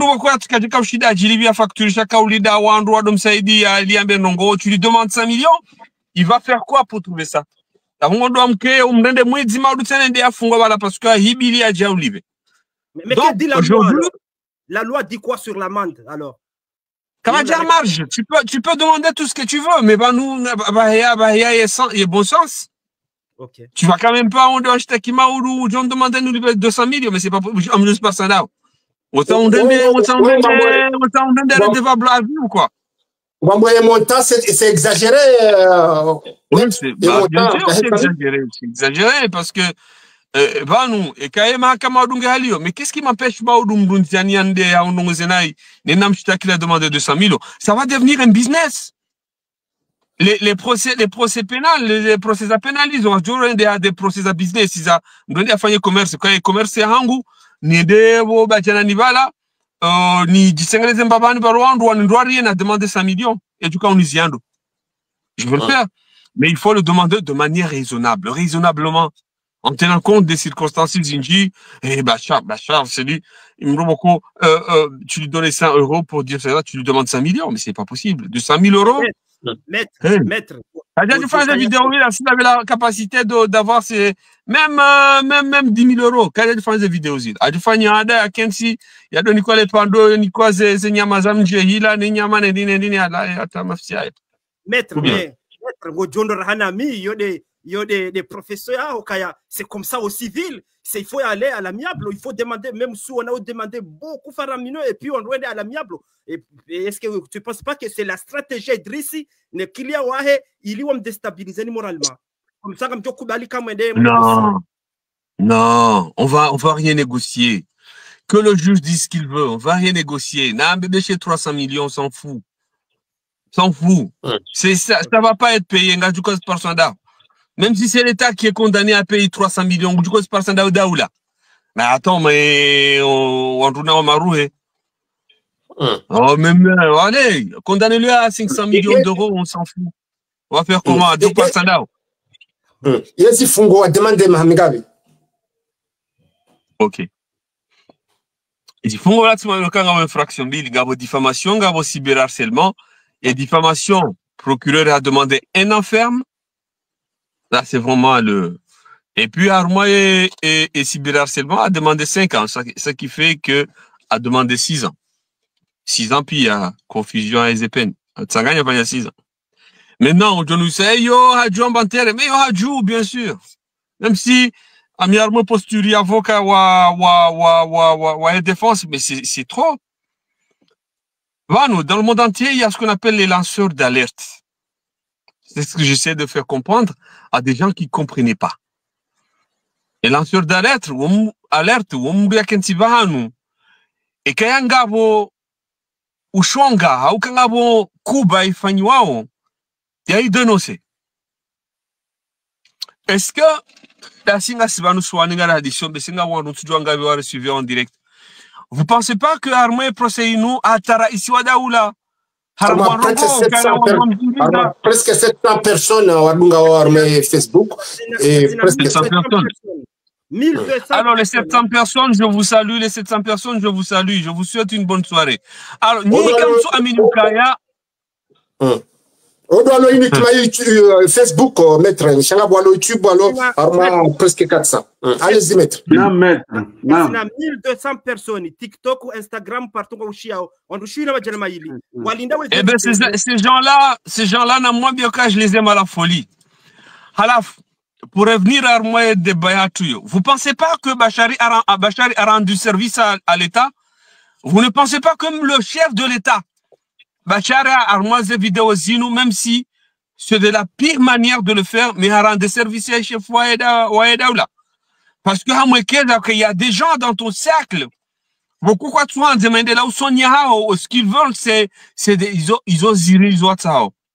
demandes 5 millions, il va faire quoi pour trouver ça? Parce Mais qu'est-ce que dit la loi alors? La loi dit quoi sur l'amende alors? Comment dire marge? Tu peux demander tout ce que tu veux, mais nous, il y a bon sens. Okay. Tu vas quand même pas acheter Kimaoulou, John demander nous 200 millions, mais c'est pas juste pas ça là. Autant on donne des dévables à vie ou quoi? Et montant, c'est exagéré. Oui, bien sûr, c'est exagéré. C'est exagéré parce que nous, et quand même, mais qu'est-ce qui m'empêche pas de demander 200 millions? Ça va devenir un business. Les procès pénals, les procès à pénal, ils ont toujours des procès à business. Ils ont fait commerce. Quand le commerce est hangu, ni de bajana ni bala, ni disengler mbabani barwandu, on ne doit rien à demander 100 millions. Et du coup, on y ando. Je veux le faire. Mais il faut le demander de manière raisonnable, raisonnablement, en tenant compte des circonstances. Zinji, et Bachar, c'est lui, il me dit beaucoup, tu lui donnes 100 € pour dire ça, tu lui demandes 100 millions, mais c'est pas possible. De 100 000 €. Maître. Tu fais des vidéos, si tu avais la capacité d'avoir ces, même 10 000 €, quand tu fais des vidéos, tu fais des à Kensi, il y a de Nicolas Pando, Nicolas Zenyamazam, Jehila, Ninyama, Maître, il y a des professeurs, c'est comme ça au civil. Il faut aller à l'amiable, il faut demander, même si on a demandé beaucoup faramineux, et puis on doit aller à l'amiable. Et est-ce que tu ne penses pas que c'est la stratégie d'Idrissi, qu'il y a il va me déstabiliser moralement? Comme ça, comme tu non, on va rien négocier. Que le juge dise ce qu'il veut, on va rien négocier. Non, bébé, chez 300 millions, on s'en fout. S'en fout. Ça va pas être payé, du cause par son d'art. Même si c'est l'État qui est condamné à payer 300 millions, du cause par son d'art, mais attends, mais on tourne en maroué. Oh, même, allez, condamnez-le à 500 millions d'euros, on s'en fout. On va faire comment? À 2 par son d'art. Yesi Fungo a demandé Mahamigabi. Ok. Il faut que tu aies une infraction, il y a diffamation, il y a cyberharcèlement. Et diffamation, procureur a demandé 1 an ferme. Là, c'est vraiment le. Et puis, Armois et cyberharcèlement a demandé 5 ans, ce qui fait que a demandé 6 ans. 6 ans, puis il y a confusion à Ezepen. Ça gagne pas il y a 6 ans. Maintenant, on nous sait, yo, Hadjou en bantere, mais yo, Hadjou, bien sûr. Même si, à mi arme posturi avocat ou défense, mais c'est trop. Dans le monde entier, il y a ce qu'on appelle les lanceurs d'alerte. C'est ce que j'essaie de faire comprendre à des gens qui ne comprenaient pas. Les lanceurs d'alerte, et quand un gars ou Shonga, ou quand un Kuba et Fanyuao, il y a eu dénoncé. Est-ce que la Singa Sibanu soit une addition de Singa ou un suivi en direct? Vous ne pensez pas que Armée procède nous à Tara Isiwadaoula? Presque 700 personnes à Armée Facebook. Et presque 700 personnes. 1200 alors, les 700 personnes, je vous salue. Les 700 personnes, je vous salue. Je vous souhaite une bonne soirée. Alors, ni comme ça, Aminukaya. On doit aller uniquement Facebook, maître. YouTube, alors, presque 400. Allez-y, maître. Non, maître. Il y a 1200 personnes. TikTok ou Instagram, partout où on eh bien, ces gens-là, je les aime à la folie. Halaf, pour revenir à moi de Bayatouyo, vous ne pensez pas que Bachari a rendu service à l'État? Vous ne pensez pas comme le chef de l'État? Bachar a armoisé vidéo zinu, même si c'est de la pire manière de le faire, mais a rendu service à chef Waedaoula. Parce que il y a des gens dans ton cercle. Beaucoup quoi tu as demandé là où sont ce qu'ils veulent, c'est ils ont ziré, ils ont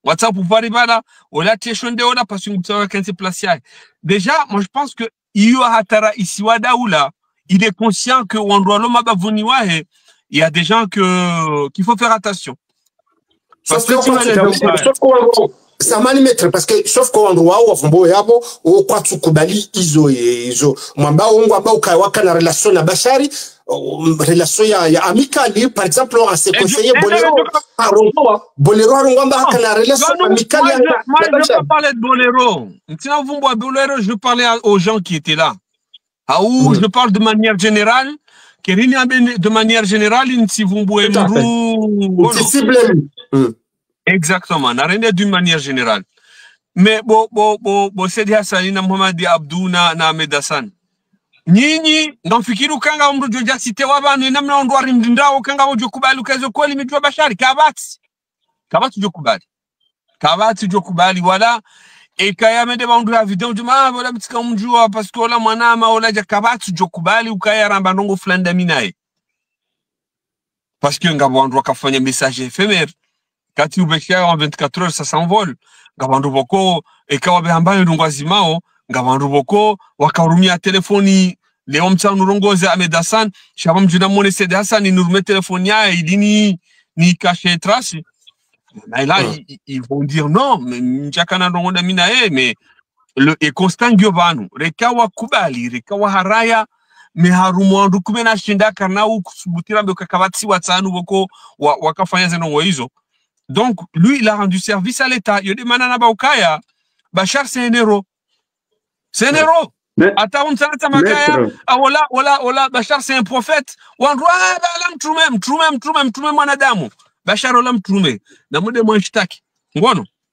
WhatsApp pour voir là, ou là tu es chondé là parce que tu as qu'un se placer. Déjà, moi je pense que Iyo Hatara ici Wadaoula, il est conscient que on doit l'homme il y a des gens qu'il faut faire attention. Sauf que ça m'a mettre parce que sauf qu'on doit au yabo au quoi tu kubali izo mwamba ongo amba ukawaka na relation na Bachari relation ya amicale par exemple on s'est conseillé Bolero harongamba kana relation amicale. Moi je peux parler de Bolero. Je parlais aux gens qui étaient là. Ou je parle de manière générale. De manière générale, exactement, d'une manière générale. Mais Sedi Hassani na Mohamed Abdou na Ahmed Hassan. Nyinyi ngamfikiru kanga umrujoja site wabanu namna ondwari mdindao kanga ujokubali ukazo kweli mitwa bashari kabati ujokubali wala ekaya mede bandu ya video juma wala mtika mjua parce que wala mwanama wala jakabati ujokubali ukaya ramba ndongo fulani daminae parce que ngabwandu wakafanya message éphémère kati ubekea en 24 heures ça s'envole ngabwandu boko ekawa behambayo ndongwazimao ngabantu boko wakarumia telefoni leo mtano rongoze Ahmed Hassan shabam jina mone Sedi Hassan inurume telefoni ya idini ni caché trace mais là ils vont dire non mais njakana rongonda mina mais le et Constant Giovano rekawa kubali rekawa haraya me harumwandu kumena shinda kana ukubutira mbe kakabati watanu boko wakafanya zeno hizo. Donc lui il a rendu service à l'état yode manana baukaya Bachar c'est un héros. C'est un héros. Attends, Bachar c'est un prophète. Bachar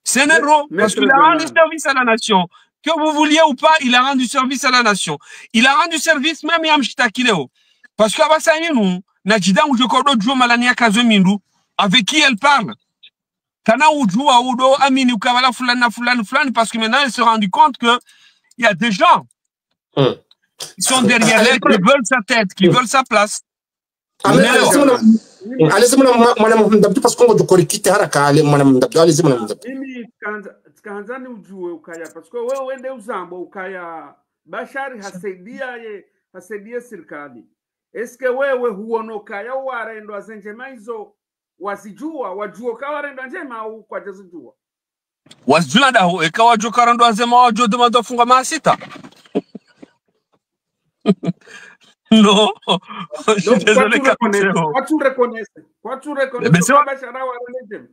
c'est un héros parce qu'il a rendu service à la nation. Que vous vouliez ou pas, il a rendu service à la nation. Il a rendu service même à Mchitakileo. Parce que avec qui elle parle? Parce que maintenant elle se rend compte que il y a des gens qui sont derrière elle, qui veulent sa tête, qui veulent sa place. Kanzani ujue ukaya parce que wewe uende uzambo ukaya Bashari hasaidia serikali. Eske wewe huonoka ya warendo azenjema hizo wasijua wajua kawarendo njema au kwa jazijua wasijula daho ekawa jokarando azema wajo demanda funga masita. Non, je suis désolé. Quoi tu reconnais Bashara warendo.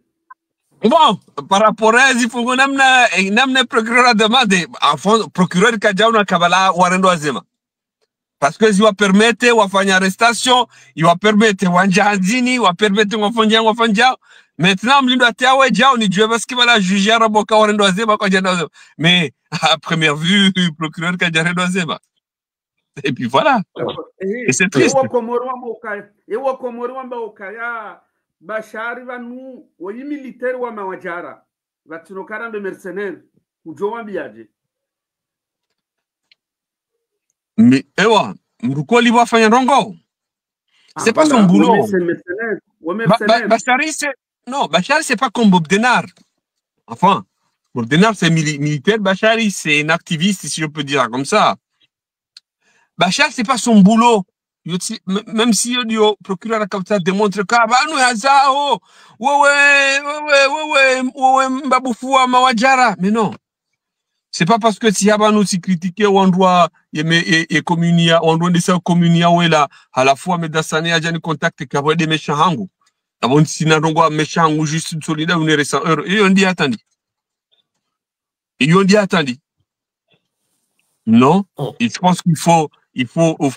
Bon, par rapport à il faut qu'on amène procureur à demander avant procureur kajauna kabala warendo azema. Parce que il va permettre de faire une arrestation, il va permettre wanjazini, il va permettre wafanja. Maintenant mlindo atiawe jao ni jeu parce qu'il va la juger à boka warendo azema kwa jana. Mais à première vue procureur kajarendo azema. Et puis voilà. Et c'est triste. Ewa komoro wamba okaya Bashari vanu woyi militaire wa mawajara vatinokana de mercenaires kujowa biaje. Mais ewa mrukoli wafanya rongo. C'est pas son boulot. Bachari c'est pas comme Bob Denard. Enfin, Bob Denard c'est militaire, Bachari c'est un activiste si je peux dire comme ça. Bachar c'est pas son boulot. Même si le procureur a comme ça démontre que nous yazao mbabufua mawajara, mais non. C'est pas parce que si nous si critiquer on doit et communia on doit laisser communia ou là à la fois mais dasane a jani contact qu'avoir des méchants hangu avant si na ndongo méchant ou juste solidaire on est récent et on dit attendez non je pense qu'il faut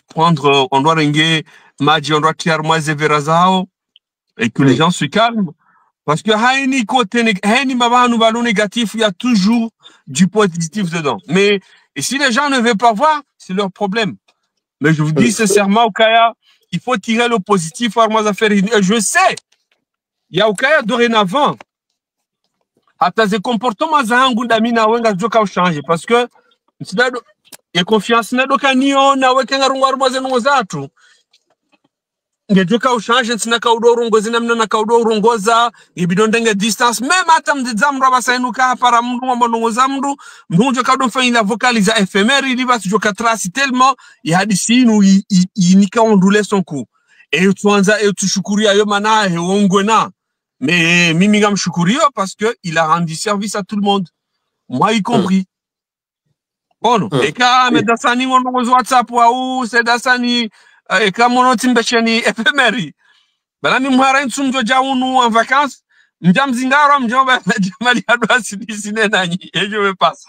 prendre on doit ringuer maji on doit tirer moins verazao et que les gens se calment. Parce que haini côté haini mabanu ballon négatif, il y a toujours du positif dedans. Mais et si les gens ne veulent pas voir, c'est leur problème. Mais je vous dis sincèrement, Okaya, il faut tirer le positif pour moi affaire. Je sais, il y a Okaya dorénavant. Ata ces comportements zangu ndamina wenga joka changer parce que il y a confiance na dokanio na wekenga rungwa zenu zatu. Ngejoka ushange ntsina kaudo urongozi namna na kaudo urongoza ibidondenge distance même hata mdzamro abasainuka para mndu mbonongoza mndu mndu kaudo mfanya vocaliser éphémère il va se joka trace tellement il hadisi inu inika ondule son coup et tuanza et tushukuria yo mana ongwena mais mimi ngamshukurio parce que il a rendu service à tout le monde moi y compris. Bon et quand Ahmed Hassani mondongozo WhatsApp ou c'est Hassani kama unotimbesheni ephemery balani mhara nsumjo jaunu en vacances mjamzingaro mjomba jamali adwa sidisine nanyi ejo me passe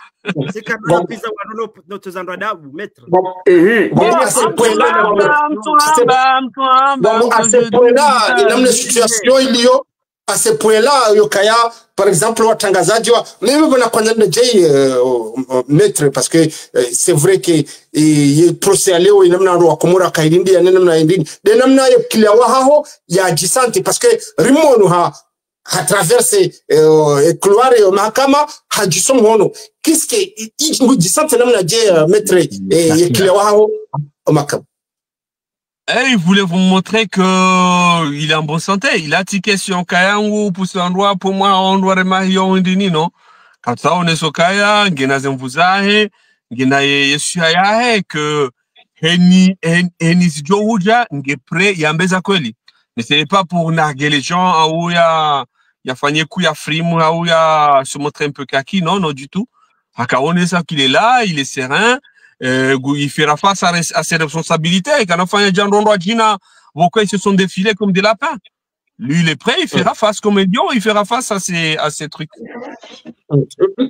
c'est kabla pizza wanono notozandwa dabu maître à ce point-là inamna situation iliyo à ce point-là yokaya par exemple watangazaji wa mimi bwana kwanza ndejei maître parce que c'est vrai que il procès leo inamna ro akomora kairindi ya namna indini de namna yo kila wa haho ya jisante parce que rimono ha traverse couloir yo mahakama hajisom hono qu'est-ce que il jisante namna je maître ya kila wa haho mahakama. Il voulait vous montrer que il est en bonne santé. Il a ticket sur Kayangu pour ce endroit. Pour moi, on doit remarquer indini, non? Quand ça, on est sur Kaya, ngena zemvuzahe, ngena yesuyahe, que heni sijohuja, nge pre yambeza kweli. Mais c'est pas pour narguer les gens, ou ya fanye coup ya frime, ou ya se montrer un peu kaki, non, non, du tout. Haka, on est ça qu'il est là, il est serein. Il fera face à ses responsabilités. Quand enfin les gens ils se sont défilés comme des lapins. Lui, il est prêt, il fera face comme un lion, il fera face à ces trucs.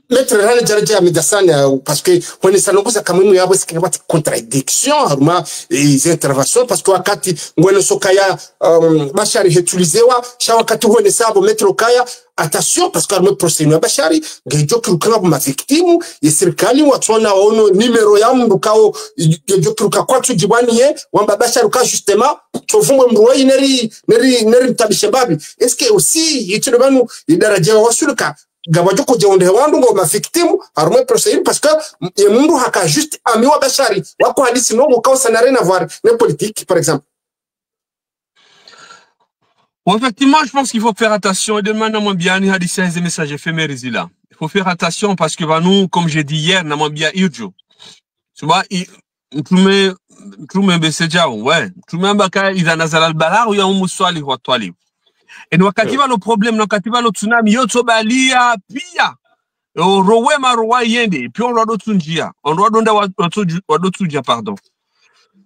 Maître Rana Djaraja Medasana, parce que on est sanokuza kama mwe yabo sikaba contradiction haruma les interventions parce que wakati ngweno sokaya bashari hetulizewa sha wakati huone sabo Maître Kaya attention parce que haruma procès ya bashari ngejo kirukanga ma victime ya serikali watona ono numero ya mbukao ngejo kiruka kwatu jibwaniye wamba bashari ka justement tofumwe mruwe neri tabishababi est-ce que aussi yitubanu idaraja wasuluka gabajoko jeonde wandu ngo ma victime harumwe procès parce que mundu haka juste amiwa bashari wako hadisi no mukao sanare na voir les politiques par exemple. Bon, effectivement, je pense qu'il faut faire attention et demain n'a bien ni hadisi des messages éphémères là. Il faut faire attention parce que nous comme j'ai dit hier n'a bien urgent. Tu vois, tume beseja ouais, tume mbaka izanazala albalar ou ya umuswali wa twali. Et nous katiba le problème nous katiba le tsunami yoto balia pia rowe marowa yende puis on doit d'autres njia on doit donner d'autres njia pardon.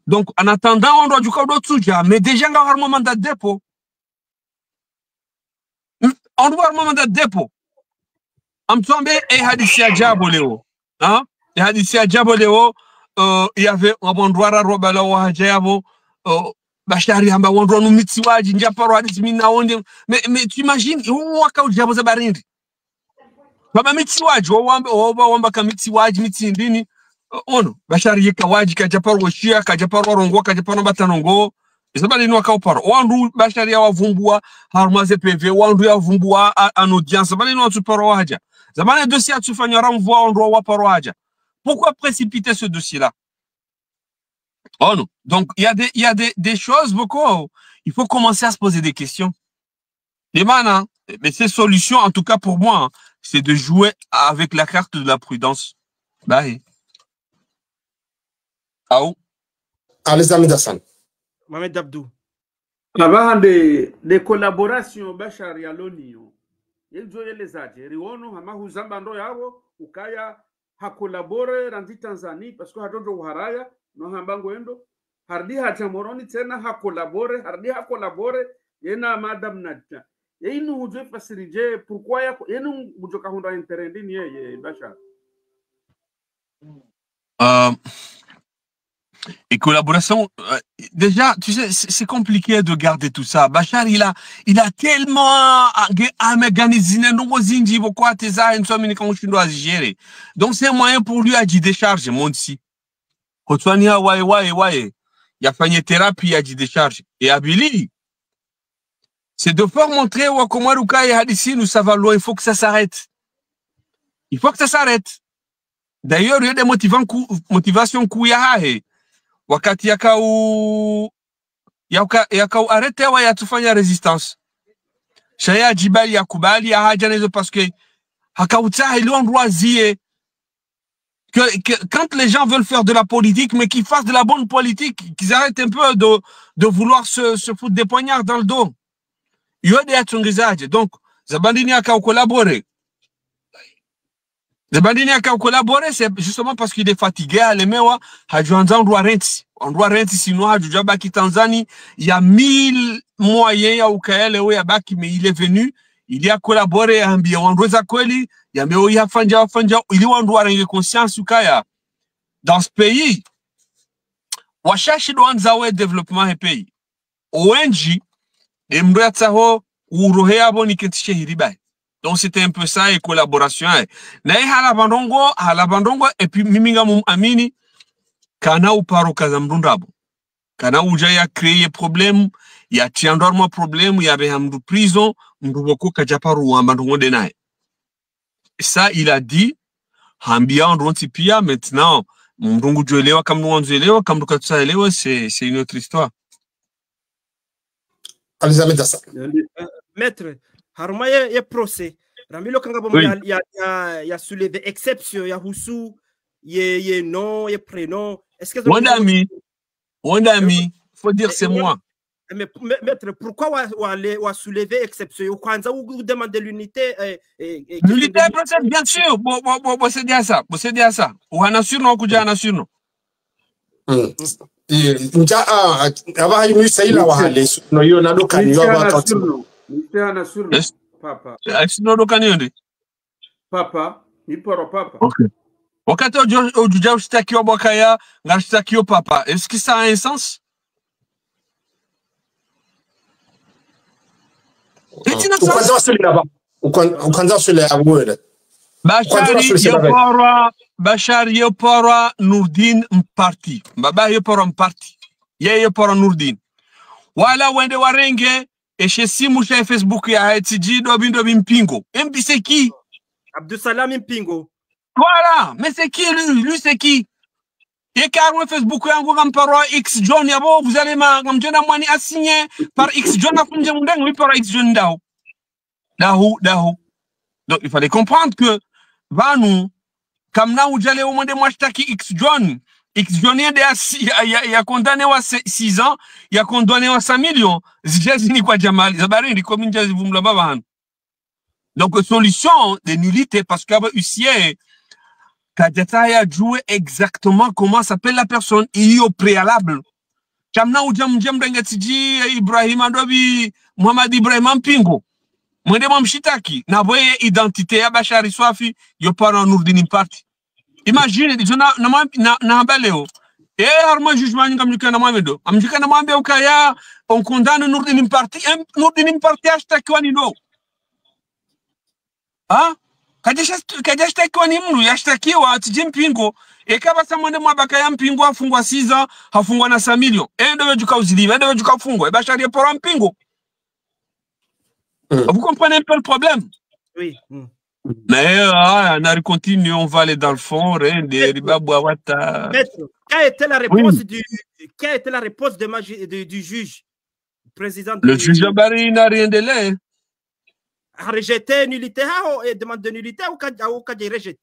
Donc en attendant on doit du coup d'autres njia mais déjà on a un moment de dépôt. On doit un moment de dépôt. Amtombe et hadisi ajabo leo. Hein? Et hadisi ajabo leo il y avait un endroit à robala wa hajabo bashari hamba wondro no mitsiwaji njaparo hadisi mina onde mais tu imagines waka ujabo za barindi baba mitsiwaji wamba ka mitsiwaji mitsindini ono bashari yeka waji ka japaro woshia ka japaro rongo ka japaro batanongo isabali no ka oparo wandu bashari ya wavumbua harumaze PV wandu ya wavumbua en audience bali no tuparo haja zamani dossier atufanya renvoi ondro wa paro haja. Pourquoi précipiter ce dossier-là? Oh non. Donc, il y a des choses, beaucoup. Il faut commencer à se poser des questions. Et maintenant, mais ces solutions, en tout cas pour moi, c'est de jouer avec la carte de la prudence. Bye. Aou. Allez, Amidasan. Mohamed Abdou. Avant des collaborations, Bachar ya Lonio. Yenzoye les aje. Riono, hama huzamba ndo yao, ukaya ha collaboré randi Tanzanie parce que hadondo uharaya no hambango endo hardi ha chamoroni tena ha collaboré yena madame Nadja yenu huje fasirije pourquoi yenu bujoka honda interendini ye Bachar et collaboration déjà tu sais c'est compliqué de garder tout ça. Bachar il a tellement organisé zinzi pourquoi teza en somme ni quand je dois gérer. Donc c'est un moyen pour lui à décharger mon ici. Kotwania ouais il a fait une thérapie à décharge et Abili c'est de faire montrer au Komaruka et Hadisi nous ça va loin, il faut que ça s'arrête. Il faut que ça s'arrête. D'ailleurs il y a des motivations kuyahahe wakati yakau arrêter wa yatufanya résistance shaya jibali yakubali ya haja nezo parce que hakauta ils ont droisier que quand les gens veulent faire de la politique mais qu'ils fassent de la bonne politique, qu'ils arrêtent un peu de vouloir se foutre des poignards dans le dos. Il y a des atsungizaje donc zabandini yakau collaborer Zebandini a collaboré, c'est justement parce qu'il est fatigué. Alemewa, Hajuanza, on doit renti. On doit renti, sinon, Hajujabaki Tanzanie, il y a 1000 moyens, à Ukaele, Oyabaki, mais il est venu, il y a collaboré, Ambi, on doit Zakweli, il y a Meoya Fanja, il y a on doit avoir conscience, Ukaya. Dans ce pays, Washashi doit avoir développement du pays. ONG, et Mbrataho, Urohea Boniketiche Hiribai. Donc c'était un peu ça et collaboration. Nae halabandongo et puis miminga amini kana uparo kazamrundabo. Kana ujaya créer problème, ya tiandorma problème, ya behamdu prison, mruboko kajaparu ambandongo denae. Ça il a dit hambia ondrontipia maintenant mrungu joelewa comme nous onzelewa comme katsaelewa c'est une autre histoire. Maître haruma ye procès ramilo kanga bomo ya soulevé exception ya husu ye nom ye prénom est-ce que Wondami faut dire c'est moi. Mais maître pourquoi wa soulever exception kwanza ou demander l'unité l'unité procès bien sûr bon c'est dire ça ou ana surno kuja ana surno nja aba imi saila wa hale no yo na dokani wa surno papa no dokani ndi papa ni poro papa. Okay. Wakati ojuja ustakio bwakaya ngastakio papa, est-ce que ça a un sens? Ukanza sule awole Bashari yopora Nurdin mparti baba yopora mparti ye yopora Nurdin wala wende warenge eshe simu cha Facebook ya HTG dobindo bimpingo c'est qui? Abdou Salam Mpingo. Voilà, mais c'est qui lui c'est qui? Et car Facebook yangu kamparo X John yabo vous allez mjona mwani assigné par X John akunje mundengo oui par X John dahu. Donc il fallait comprendre que Vanu comme na ujale au monde mwashtaki X John y a condamné à 6 ans, il a condamné à 5 millions. Zjazini kwa Jamal, zabari ni komi njazi vumlamba Vanu. Donc solution de nullité parce que huissier Kadjata a joué exactement comment s'appelle la personne et au préalable. Kamna ujam dengatiji Ibrahim Adobi Muhammad Ibrahim Mpingo. Mwende mshitaki na boye identité ya Bashari Swafi yo para Nurdin parti. Imagine na habaleo. Harma jugement ngamjuka na Mohamedo. Amjuka na Mohamedo ukaya on condamne Nurdin parti ashtakiwa ni no. Ah? Kajashtakiwa ni mnu yashtakiwa atije Mpingo ekaba samwende mwabaka ya Mpingo afungwa 6 ans hafungwa na 5 millions endo wejuka uziliva endo wejuka fungwa Bashari pora Mpingo. Vous comprenez un peu le problème? Oui. Mais on continue, on va aller dans le fond. Maître, quelle était la réponse du juge président? Le juge Abari n'a rien de l'air. A rejeté nullité et demande de nullité ou Kadja rejeté?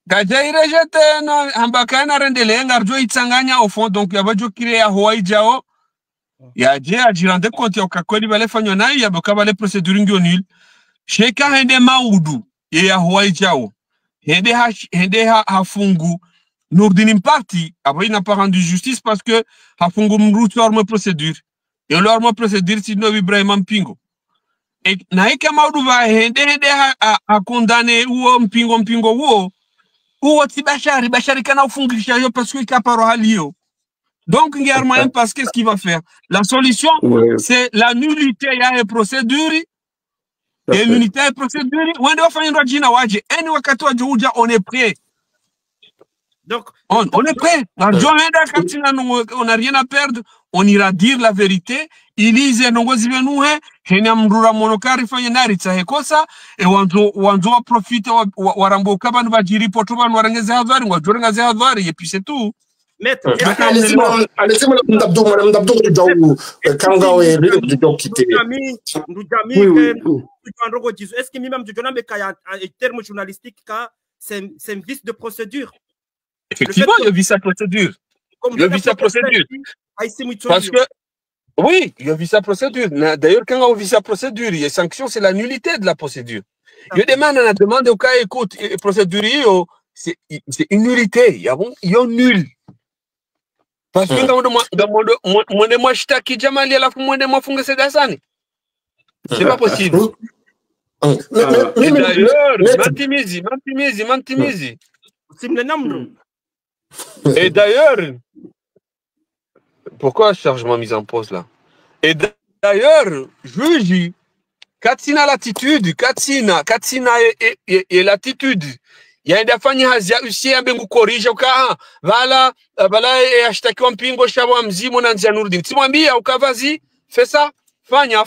Kadja rejeté, non, Ambaka n'a rien de l'air, Ngarjo Itsanganya au fond, donc il y a Bajo Kire à Hawaii Jao. Il y a Dje à Jirande Konti au Kakoli Balé Fanyona, il y a Bokabale procédure nul. Sheka Hende Maoudou, il y a Hawaii Jao. Hende Hafungu, Nurdin parti, après il n'a pas rendu justice parce que Hafungu Mroutu arme procédure. Et l'arme procédure, c'est Novi Ibrahim Mpingo. Et Naïka Maoudou va Hende a condamné ou Mpingo ou Bashari kana Fungu Chayo parce qu'il a pas halio. Donc, il y a moyen parce qu'est-ce qu'il va faire? La solution, c'est la nullité ya procédure. Et l'unité ya procédure, on est prêt. Donc, on est prêt. On n'a rien à perdre. On ira dire la vérité. Ilize nongozi venuhe, hena mrura monokari fanye nari tsahekosa, et wanzo profite warambo kabanu bajiri potuba warangeze hadwari, wajorengaze hadwari, et puis c'est tout. Maître, allez-y, Mdabdou, est-ce que même en termes journalistiques, c'est un vice de procédure? Effectivement, il y a vice de procédure. Il y a vice de procédure. Parce que Oui, il y a vu sa procédure. D'ailleurs, quand on a vu sa procédure, il y a sanction, c'est la nullité de la procédure. Il demande, on a demandé au cas, écoute, procédure, c'est une nullité. Il y a nul. Parce que moi, je t'ai jamais allé à la fin, moi, je c'est d'Assani. C'est pas possible. Et d'ailleurs, Mantimizi. Et d'ailleurs, pourquoi je charge ma mise en pause là? Et d'ailleurs, juge, Katsina l'attitude, Katsina et l'attitude. Il y a des fanya hazia usi ya bengu korisha ukaa vala ashtakiwa mpingo shabo mzimo na nzia Nurdin. Simwambia ukavazi fesa fanya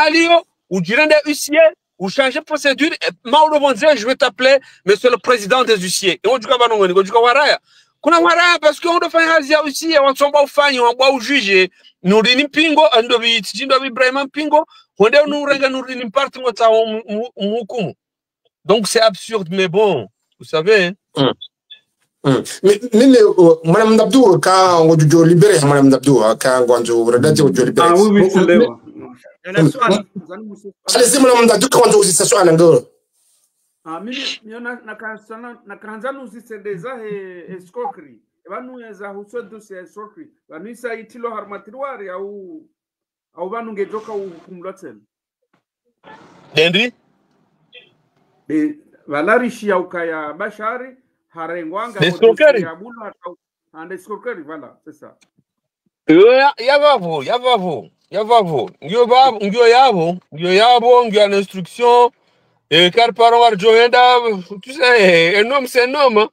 alio ujirende huissier ou changer procédure Mauro Bonze je vais t'appeler monsieur le président des huissiers. Et on dit kaba nongoni ko juka waraya. Kuna waraya parce que on doit faire hazia usi ya watsomba ufanya wa ujuge Nurdin mpingo ando bi tijindo bi Ibrahim mpingo onde unurenga Nurdin mparti ngota mhukumu. Donc c'est absurde, mais bon, vous savez. Mais Madame Dabdou, quand on dit libéré, Madame Dabdou, quand on dit libéré. Ah oui, c'est là. Allez-y, Madame Dabdou, quand on dit ça sur un angle. Ah, mimi na kanzanu zisendeza escroquerie. Vanu za husodo se escroquerie. Vanu isa itilo harmatirwari au vanu ngejoka ukumlotel. Dendri? Valarishi ya ukaya bashari harengwanga ya bula and escroquerie, voilà, c'est ça. Yavavo. Ngyo yabo, ngyo instruction. Et car parents arjoenda, tu sais, un homme c'est un homme.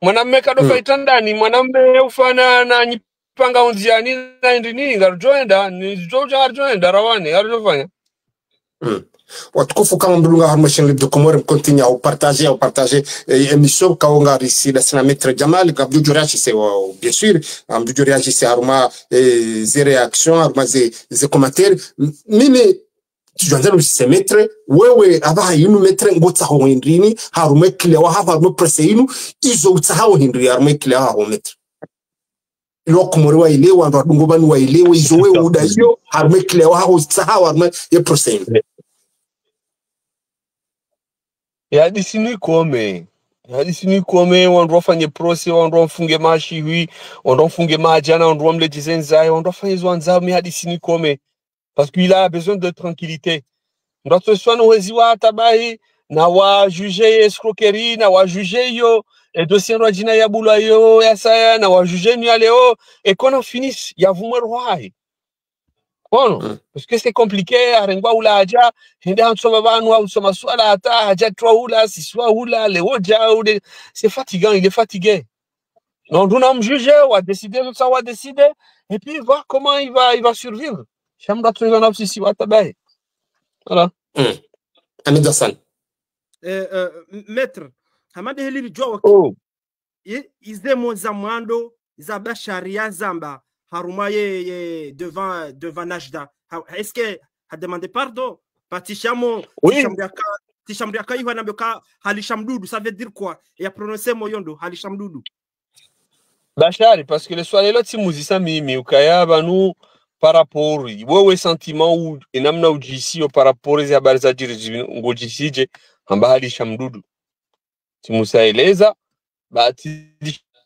Mwanamme kado faitandani, mwanamme ufana na nyipanga unziani na indini, arjoenda, ni joja arjoenda, rawane, arjofanya. Watukufu kama mbulunga harma chaîne de Comore continue à partager émission kaonga ici la sénateur Maître Jamal kabdu jurachi c'est bien sûr amdu jurachi c'est harma des réactions harma des commentaires mimi tujanza no c'est Maître wewe aba yinu Maître ngotsa ho hindrini haruma kile wa haruma presse yinu izo utsaha hindri haruma kile ho Maître lo Comore wa ile wa ndungo banu wa ile izo wewe udayo haruma kile wa ho utsaha haruma ye presse yinu. Hadisi ni kome wandu wafanye prose wandu wafunge mashi hui wandu wafunge majana wandu wamleti zenzai wandu wafanye zwanza mi hadisi ni kome parce qu'il a besoin de tranquillité ndo tswana wezi wa tabahi na wa juger escroquerie na wa juger yo et dossier ndo jina ya bula yo ya saya na wa juger ni aleo et qu'on en finisse ya vumwe rwai. Bon, parce que c'est compliqué, arengwa ula aja, hende hansoma banu au soma swala ata aja trois ula, si soit ula, le oja ou c'est fatigant, il est fatigué. Donc on a un juge, on a décidé, ça va décider, et puis voir comment il va survivre. Chamda trezana si wa tabaye. Voilà. Hamid Hassan. Maître, hamade hili jwa izemo za mwando za basharia zamba haruma ye devant Najda. Est-ce que a demandé pardon? Patishamo tishamriaka iwa namboka halishamdudu, ça veut dire quoi? Et a prononcé moyondo halishamdudu. Bachari, parce que le soir là ti muzisa mimi ukaya banu par rapport wewe sentiment ou enamna ujisi par rapport ya habari za jiri ngojisije amba halishamdudu. Timusaeleza bati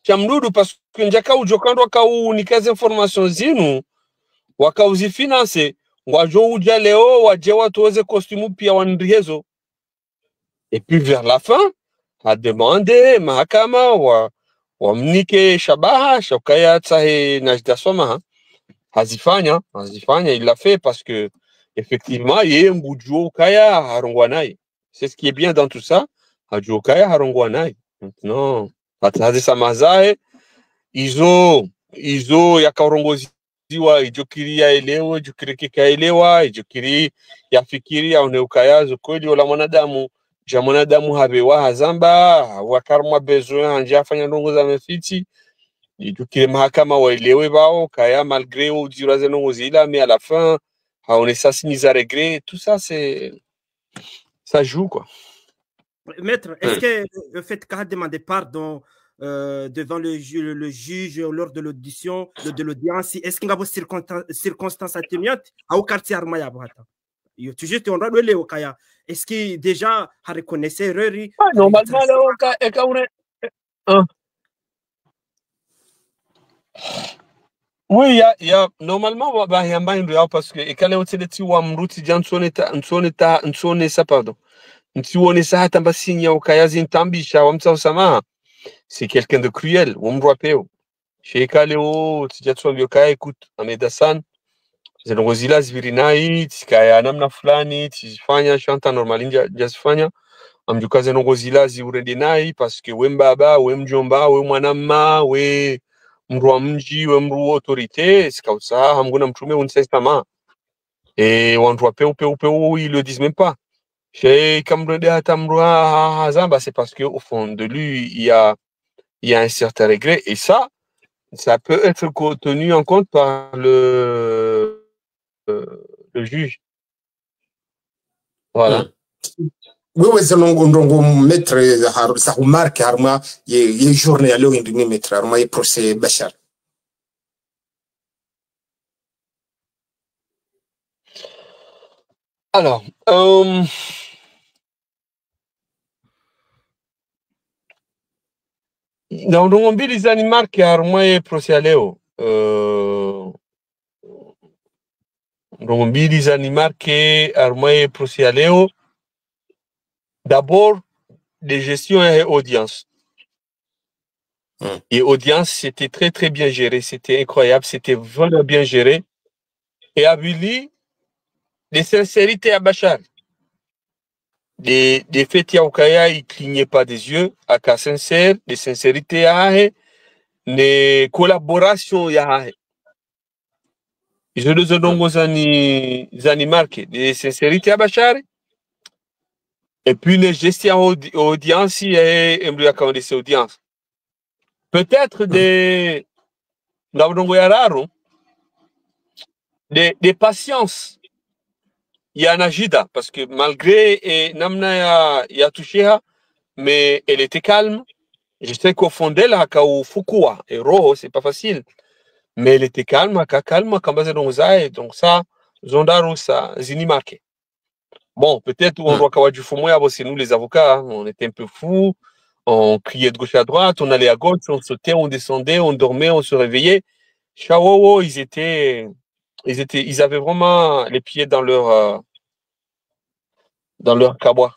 chamdudu parce que njaka ujokando wakau nikaze information zinu wakauzi finance wajo uja leo waje watu weze costume pia wanrihezo et puis vers la fin a demandé mahakama wa mnike shabaha shokaya tsahe Najda Soma hazifanya il l'a fait parce que effectivement yeye mbujo kaya harongwanai. C'est ce qui est bien dans tout ça, hajo kaya harongwanai. Maintenant hatazi samazae izo yakarongoziwa ijokiri ya elewa ijokiri kikaelewa ijokiri yafikiri yaoneukayazo kweli wala mwanadamu ja mwanadamu habewa hazamba wakarma besoin anja afanya ndongo za mefiti ijokiri mahakama waelewe bao kaya malgré ujiraze ndongo zila mais à la fin haone sasi mise à regret tout ça c'est ça joue quoi. Maître, est-ce que le fait qu'a demandé pardon devant le juge lors de l'audition, de l'audience. Est-ce qu'il y a des circonstances atténuantes au quartier Armaya? Toujours, on doit le au Kaya. Est-ce qu'il déjà a reconnu erreur? Normalement, là, oui, il y a normalement il y a un parce que et quand on sait tu wa mruti jan nsone ça pardon. Ntione ça tamba sinya ukayazi ntambisha wa mtsa usama. C'est quelqu'un de cruel, on me rappelle. Chez Kaleo, tijatso mbioka écoute, amedasan. Zinongozila zivirinai, tikaya namna fulani, tijifanya shanta normalinja jasifanya. Amjuka zinongozila ziurendenai parce que wembaba, wemjomba, wemwanama, we mrua mji, wemru autorité, c'est comme ça, hamguna mtume unsestama. Et on doit peu, ils le disent même pas. Chez Kamrede Hatamrua Hazamba, c'est parce qu'au fond de lui, il y a un certain regret. Et ça peut être tenu en compte par le juge. Voilà. Oui, c'est un maître, ça remarque, il y a une journée à l'heure, il y a un maître, il y a un procès Bachar. Alors, dans le monde des animaux qui a un procès à l'heure, des animaux qui a un procès à l'heure, d'abord, les gestions et audience. Et audience, c'était très, très bien géré. C'était incroyable. C'était vraiment bien géré. Et à Billy, les sincérités à Bachar. Des faits à Okaya, il clignait pas des yeux. À cas sincère, des sincérités à des collaborations à je le donne aux animaux, des sincérités à Bachar. Et puis les gestions audience et des audiences. Peut-être des patience. Il y a Najida, parce que malgré Namna y a touché, mais elle était calme. Je sais qu'au fond d'elle, au Fukua, et Roho, c'est pas facile. Mais elle était calme, quand donc ça, Zondaru, ça, Zini marqué. Bon, peut-être on doit avoir du foumoya, c'est nous les avocats, hein, on était un peu fous, on criait de gauche à droite, on allait à gauche, on sautait, on descendait, on dormait, on se réveillait. Chawawo, ils avaient vraiment les pieds dans leur cabouin.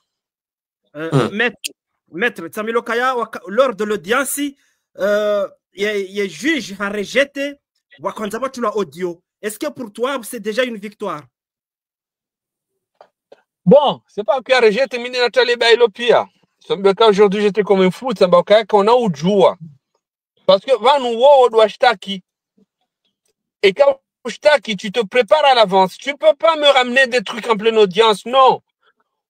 Maître Tsamilo Kaya, lors de l'audience, il y a juge a rejeté audio. Est-ce que pour toi, c'est déjà une victoire? Bon, c'est pas qu'il a rejeté, mais Nathalie Bailopia. Aujourd'hui, j'étais comme un fou, ça m'a qu'on a ou joua. Parce que va nous voir au Shtaki. Et quand Shtaki, tu te prépares à l'avance. Tu peux pas me ramener des trucs en pleine audience, non.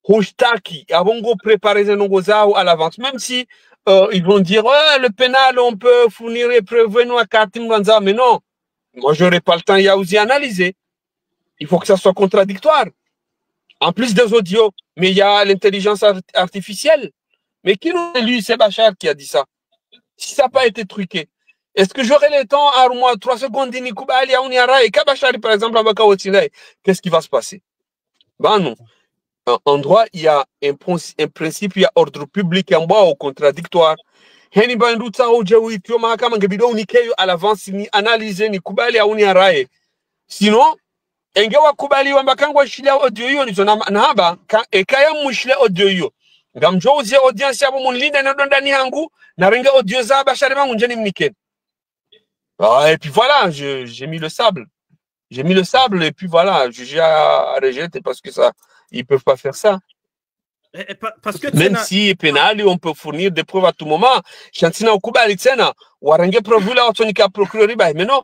Hushtaki, avons préparé à l'avance. Même si ils vont dire, ouais, le pénal, on peut fournir et prévenir à Katim Ranza, mais non. Moi, j'aurais pas le temps à aussi analyser. Il faut que ça soit contradictoire. En plus des audios, mais il y a l'intelligence artificielle. Mais qui nous lui, c'est Bachar qui a dit ça. Si ça n'a pas été truqué, est-ce que j'aurai le temps à moi 3 secondes et Kabachar, par exemple, qu'est-ce qui va se passer? Ben non. En droit, il y a un principe, il y a ordre public en bas au contradictoire. À l'avance, ni analyser, ni kubali au ni arae. Sinon, engewa kubali wambakangwa shile audio hiyo nizo na haba ekaya mushile audio hiyo. Ngamjo uzie audience yabo munlinda na ndani yangu na renga audio za Bachar bangu njeni mnikeni. Et puis voilà, j'ai mis le sable. J'ai mis le sable et puis voilà, j'ai à rejeter parce que ça, ils peuvent pas faire ça. Parce que même si pénal, on peut fournir des preuves à tout moment. Chantina okubali tena, warange preuve là otonika procureur ba mais non.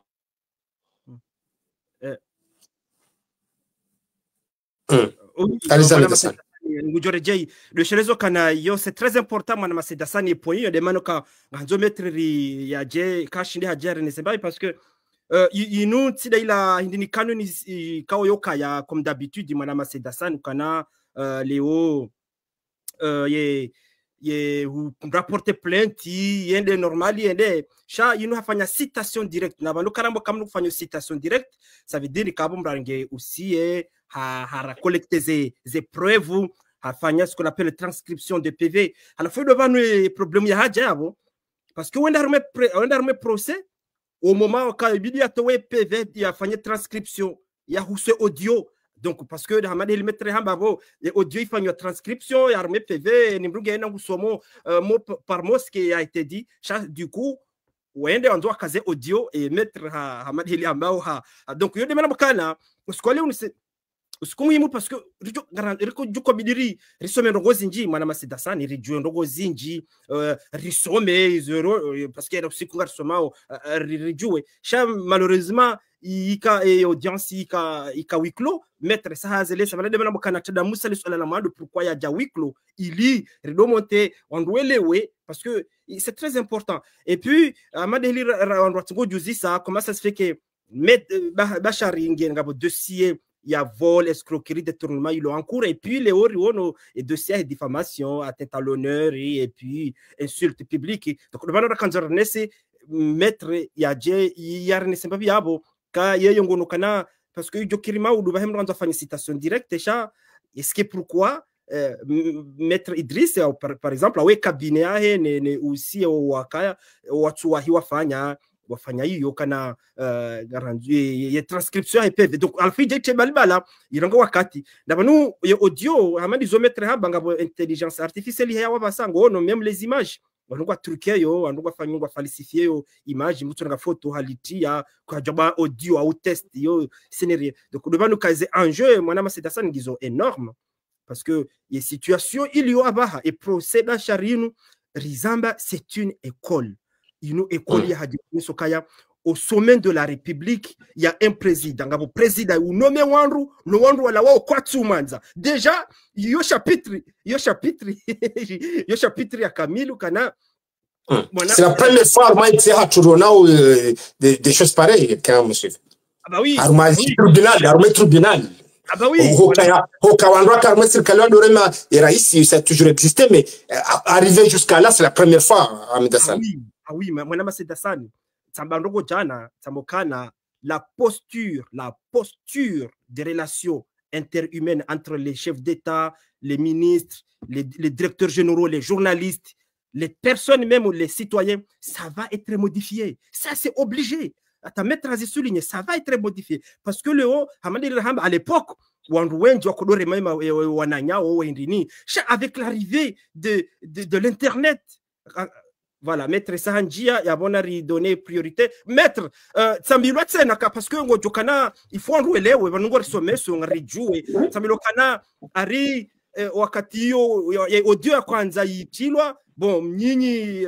Le cherezo kana yo c'est très important madame Sedasani point yo de manoka ganzo mettre ya je kashinde hajere ne sebai parce que inu tsida ila hindini kanuni kao yoka ya comme d'habitude madame Sedasani kana Léo rapporter plainte yende normal yende sha yinu hafanya citation directe na bandu karambo kama kufanya citation directe ça veut dire kabo mrange aussi ha collecter des preuves hafanya ce qu'on appelle transcription de PV alors faut devant nous problème ya haja yabo parce que on a remis procès au moment quand il y a towe PV il a fait transcription il y a ce audio donc parce que hamadi il mettre hambabo et audio il fait une transcription il a remis PV ni mruge na kusomo mot par mot ce qui a été dit du coup on doit caser audio et mettre hamadi il ambao donc yo demana bokana usikole usikumu parce que riko juko bidiri risome ndogozi nji mwana masida sana rijue ndogozi nji risome zero parce que usiku ngarisomao rijue sha malheureusement ika audience ika wiklo mettre ça hazele ça va demander bokana tada musa le sola la mando pourquoi ya ja wiklo ili rido monter on doit lewe parce que c'est très important et puis amadeli on doit go juzi ça comment ça se fait que bachari ngabo dossier il y a vol, escroquerie, détournement, il est en cours. Et puis, les hauts et dossiers de diffamation, atteinte à l'honneur et puis insulte publique. Donc, le valeur quand on est maître, il y a pas viable. Quand il y a un kana parce que Jokirima ou Dubahem on doit faire une citation directe. Est-ce que pourquoi maître Idriss, par exemple, au cabinet, ne aussi au Wakaya, au Watsuahi wafanya. Wafanya hiyo kana ya transcription ya PV donc alfije chebalibala irongo wakati ndabanu ya audio hamandi zometre haba ngabo intelligence artificielle ya wabasango no même les images wanungwa truquer yo wanungwa fanyungwa falsifier yo image mutu nga photo halitia kwa joba audio au test yo scénario donc ndabanu kaze enjeu mwana maseda sana ngizo énorme parce que les situations il y a baha et procès charinu Rizamba c'est une école. Une école au sommet de la République, il y a un président. Le président ou nommé Wanru, no Wanru ala wa kwatsumanza. Déjà, yo chapitre ya Camille kana. C'est la première fois moi tu as toujours des choses pareilles quand monsieur. Ah bah oui. Tribunal. Ah bah oui. Ça a toujours existé, mais arrivé jusqu'à là, c'est la première fois. Ah oui, mais moi c'est Dassani. Tambandogo jana, tamokana la posture des relations interhumaines entre les chefs d'État, les ministres, les directeurs généraux, les journalistes, les personnes même les citoyens, ça va être modifié. Ça c'est obligé. À mettre à souligner, ça va être modifié parce que le haut, à l'époque, avec l'arrivée de l'internet. Voilà, maître Sahanjia, il y a bon à donner priorité. Maître, Sambilwa Tsenaka, parce que il faut enrouler, il va nous sommet sur un rejoué. Sambilokana, Ari, Wakatio, audio à Kwanza, Yichilwa, bon, Nini,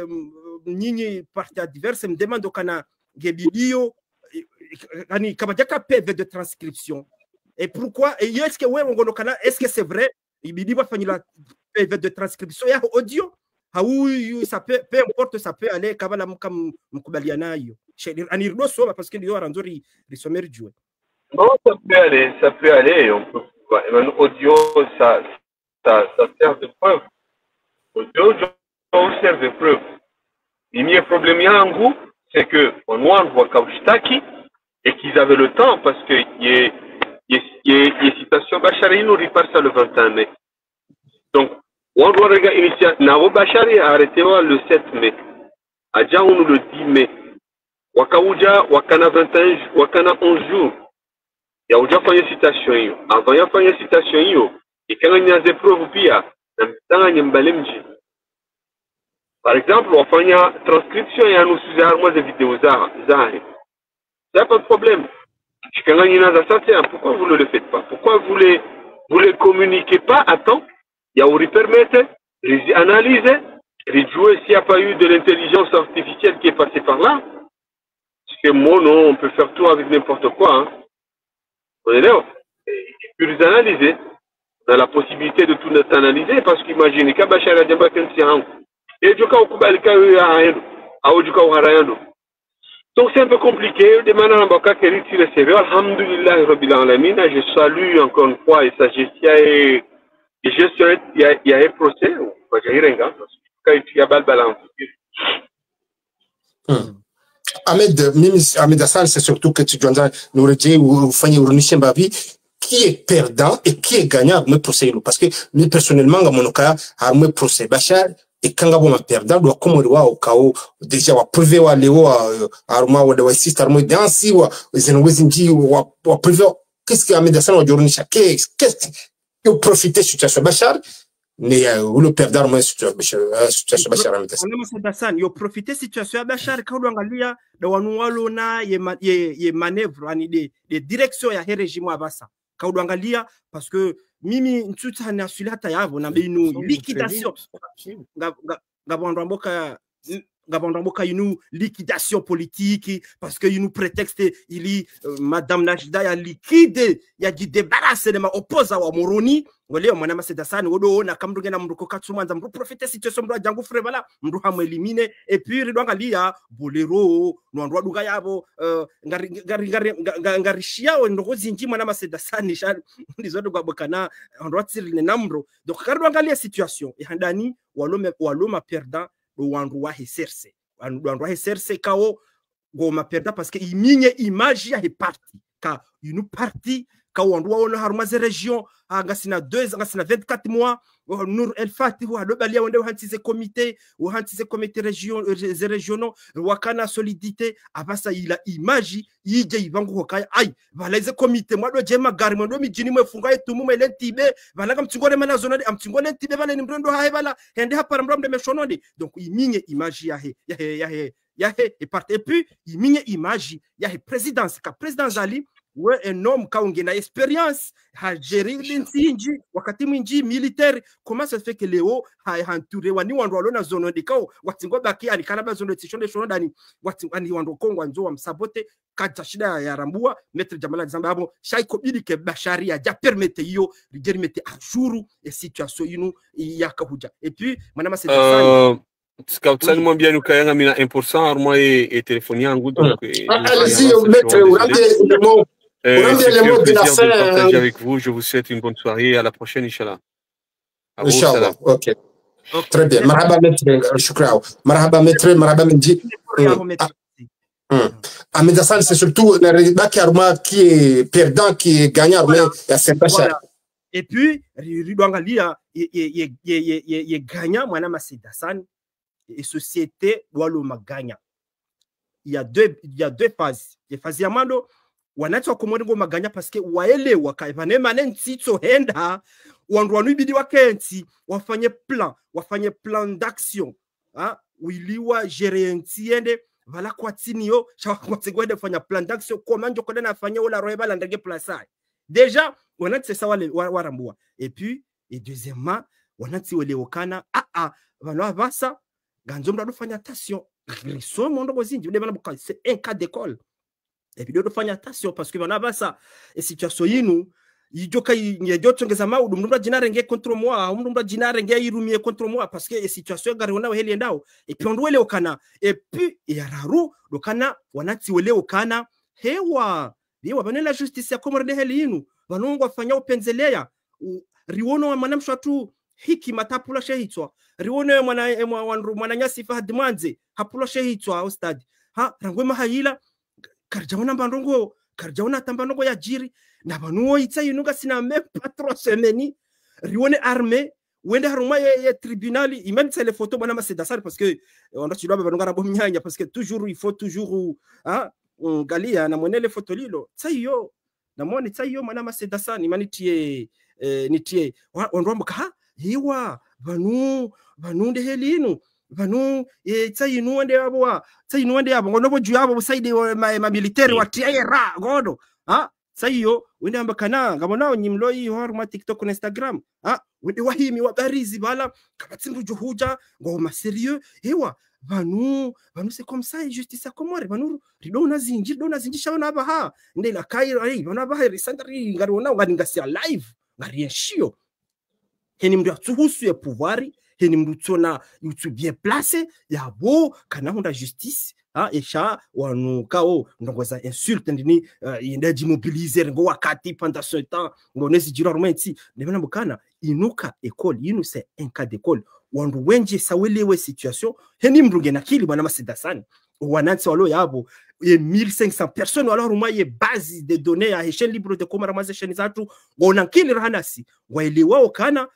partie adverse, me demande au Kana, Gebidio, Kabadjaka PV de transcription. Et pourquoi, et est-ce que, ouais, est-ce que c'est vrai, il dit, va finir la PV de transcription, il y a audio. Ça peut, peu importe, ça peut aller kabala mukubaliana hiyo anirdo soma parce que ndio ranzori risomeri juu. Non, ça peut aller, on peut même audio ça sert de preuve. Audio sert de preuve. Le mien problème yangu c'est que on voit Kaushtaki et qu'ils avaient le temps parce que il y a citation Bachari nous repart ça le 21 mai. Donc on doit regarder l'initiative. Navo Bachari a arrêté le 7 mai. Adja on le 10 mai. Wakauja, Wakana 21, Wakana 11 jours. Il y a déjà fait une citation. Avant, il y a fait une citation. Et quand il y a des preuves, il y a des par exemple, on fait une transcription et on utilise des vidéos. Il n'y a pas de problème. Quand il y a des sorties, pourquoi vous ne le faites pas? Pourquoi vous les communiquez pas à temps? Il y a où permettre, les analyser, les jouer s'il n'y a pas eu de l'intelligence artificielle qui est passée par là. Parce que moi, non, on peut faire tout avec n'importe quoi. Hein. On est là. Et puis les analyser. On a la possibilité de tout analyser parce qu'imaginez qu'à Bachar a Djamba Kensian. Et du cas où Kubalika a rien. Donc c'est un peu compliqué. De manière à ce le sérieux. Alhamdulillah, Rabbil Alamin. Je salue encore une fois et sa gestion. Et gestion, il y a un procès kwa jahirenga kaiti ya balbala. Ahmed Hassan, c'est surtout que tu dois nous redire ou faire une babi qui est perdant et qui est gagnant me procès parce que moi personnellement dans mon cas à me procès Bachar et quand on perdant doit comme au cao déjà wa privé wa leo arma wa de sister arma dansi wa zenwezinji wa privé qu'est-ce que Ahmed Hassan wa journaliste qu'est-ce que profiter situation Bachar mais le perdant moi situation Bachar Ahmed Hassan yo profiter situation ya Bachar quand angalia da wanuwalo na ye maneuver ani de direction ya régime wa basa quand angalia parce que mimi ntuta na sulata yavo na binu liquidation Gabandamboka inu liquidation politique parce que nous prétexte il madame Najda ya liquide ya débarrasser de ma opposa wa Moroni wale mwana masedasani wodo na kamruge na mruko katsumanza mru profiter situation mru jangu frebala mru hamu elimine et puis ridwanga lia bolero no ndwa duga yabo ngarishia ndoko zinji mwana masedasani ndizo dugwa bokana ndwa tsirine namro donc kardwanga lia situation ihandani waloma perdant wandu wa heserse wandu wa heserse kao goma perda parce que iminye image ya parti ka une partie ka wandu wa ona haruma ze region anga sina 2 anga sina 24 mois Nur El Fatih wa do balia wende hantize comité région régionaux wakana solidité abasa ila image yije ivangu hokaya ai balaize comité mwa do jema gari mwa do mijini mwe funga yetu mu mele tibe balaga mtingore mana zona de amtingole tibe bale ni mrondo hae bala hende hapara mrondo meshonode donc iminye image ya he parti et puis iminye image ya he présidence ka président Zali we un homme kaunge na expérience ha gérer l'intinji wakati mwinji militaire comment ça fait que Léo ha entouré wani wandu walona zone de kao watingo baki alikana ba zone de shono dani watingo wandu kongo nzo msabote kaja shida ya rambua maître Jamala Zambabo shay ko bidike Bachari ya ja permettre yo rigeri mette à jour et situation yinu yakahuja et puis manama c'est ça Scautsalement bien nous kayanga mina 1% armois et téléphonie en goût donc allez-y maître le mot de partager avec vous. Je vous souhaite une bonne soirée et à la prochaine, Inch'Allah. Inch'Allah, ok. Très bien. Marhaba maître, shukran. Marhaba maître, marhaba Menji. Ahmed Hassan, c'est surtout Bakarma qui est perdant, qui est gagnant, mais il y a certains chats. Et puis, Ridwangalia, il est gagnant, moi, Ahmed Hassan, et société doit le gagnant. Il y a deux phases. Il y a phase Yamando. Wanati wa komoringo maganya paske waele wakaivane manenti to henda wandu wanubidi wakenti wafanye plan d'action wiliwa gerenti ende vala kwa tinio chawa tsegwede fanya plan d'action komanjo kodena afanye ola roeba la ndege plasai déjà wanati c'est ça warambua et puis et deuxièmement wanati wele okana vano avasa ganzo mrado fanya attention riso mondo gozinji bana buka c'est un cas d'école. Et puis de faire attention parce que on a ça et situation yinu ijoka yejotongeza maudu mnumba jina renge contre moi mnumba jina renge irumie contre moi parce que situation gari wana heli endao et puis on doit okana et puis yararu dokana wanati wele okana hewa bana la justice ya komore heli yinu wanongo afanya upenzelea riwono wa mwanamsha tu hiki matapula shehitwa riwono mwana nyasi Fahad Manze hapula shehitwa ustadi rangwema hayila karjauna mbandongo karjauna tambandongo ya jiri na banuo itsa yinuga sina me patro semeni rione armée wende haruma ye tribunal imam c'est les photos bana masedasar parce que on a tudoba banonga rabo mnyanya parce que toujours il faut toujours galia na monele photo lilo tsayo na moni tsayo mana masedasani manitie nitie on romboka hiwa banu de helinu vanu tsayinu wende yabo ngono ju yabo busaidi ma militaire wa tiara godo tsayo wende ambakana ngabonao nyimloi horma TikTok na Instagram wende wahimi wa barizi bala kabatsindu juhuja ngoma sérieux hewa vanu c'est comme ça justice komore vanu ridona zinji shabana aba nde la kairo vanu aba risandari ngarona nganingasia live ngarienshio heni mndu atuhusu ya pouvoiri heni mndu tsona yutu bien placé yabo kana honda justice esha wanu kao ndongoza insulte ndini indaji mobiliser ngo wakati pendant ce temps ngone sijira romenti ndebana bukana inuka école inu c'est un cas d'école wandu wenji sawelewe situation heni mrunge nakili mwana masedasani wanansi walo yabo ye 1500 personnes wala ruma ye base de données ya échelle libre de Comores maze chaîne zatu ngona kili rahanasi waelewa kana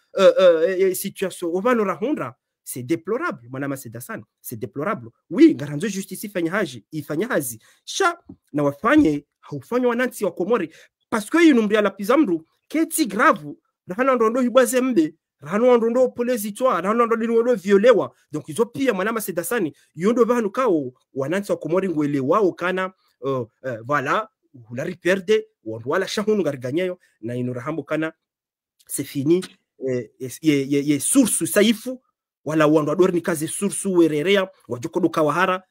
situation ovano rahundra. C'est déplorable, mwana masedasani, c'est déplorable. Oui, garanzo justice ifanya hazi. Sha na wafanye haufanye wanansi wa Komori parce que inumbria la pizamru keti grave rahana ndondo hibaze mbe rahana ndondo polezi toa rahana ndondo violewa. Donc izo pia mwana masedasani yondo vanu kao wanansi wa Komori ngwelewao kana voilà la riperde wala shahunu gariganyayo na inorahambo kana c'est fini ye source saifu wala wandu adori ni kazi source wererea wajokodo kawahara.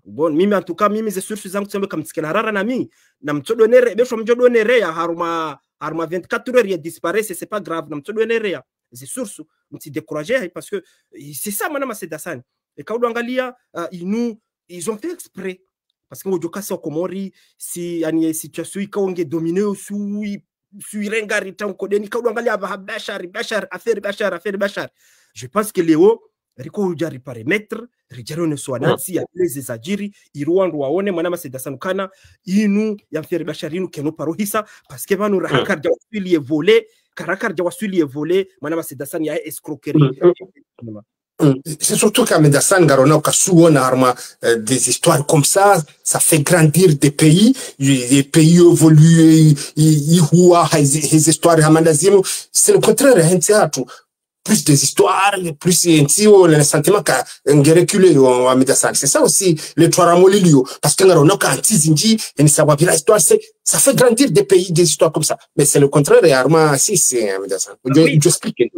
Bon mimi antuka mimi ze source zangu tsembe kamtsikela harara na mi na mtodo nere besho mjodo nerea haruma 24 heures ya disparaître c'est pas grave na mtodo nerea ze source mti décourager parce que c'est ça mwana masedasani et quand on angalia ils ont fait exprès parce que ngojoka sa Komori si ani situation ikaonge dominer su irengari tanko deni quand on angalia bashar affaire bashar. Je pense que Léo riko ujari parametre rijaro ne swanansi ya leze zajiri iruandu waone mwana masedasani kana inu ya mfere basharinu keno parohisa parce que vanu rakarja wasuli volé karakarja wasuli volé mwana masedasani ya escroquerie. C'est surtout qu'à Medassan, Garona, on a des histoires comme ça fait grandir des pays évoluent, ils histoires, c'est le contraire, plus des histoires, plus le sentiment qu'a reculé à Medassan. C'est ça aussi, le Touaramolilio. Parce que Garona, quand Tizinji, et Nisawabira histoire, ça fait grandir des pays, des histoires comme ça. Mais c'est le contraire, et Arma, si, c'est Medassan. Je explique.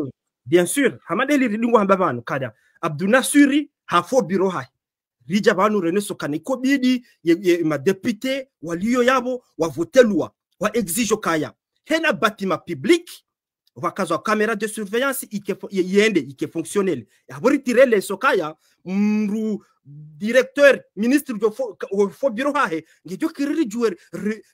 Bien sûr, hamadeli rilungu hambavanu kada Abduna Suri hafo biro hai rija banu reneso kaniko bidi ye ma député waliyo yabo wa votelua wa exijo kaya hena batima public wakazo caméra de surveillance ike fonctionnel yabori tirele sokaya mru directeur ministre fo biro hahe ngejo kiriri juer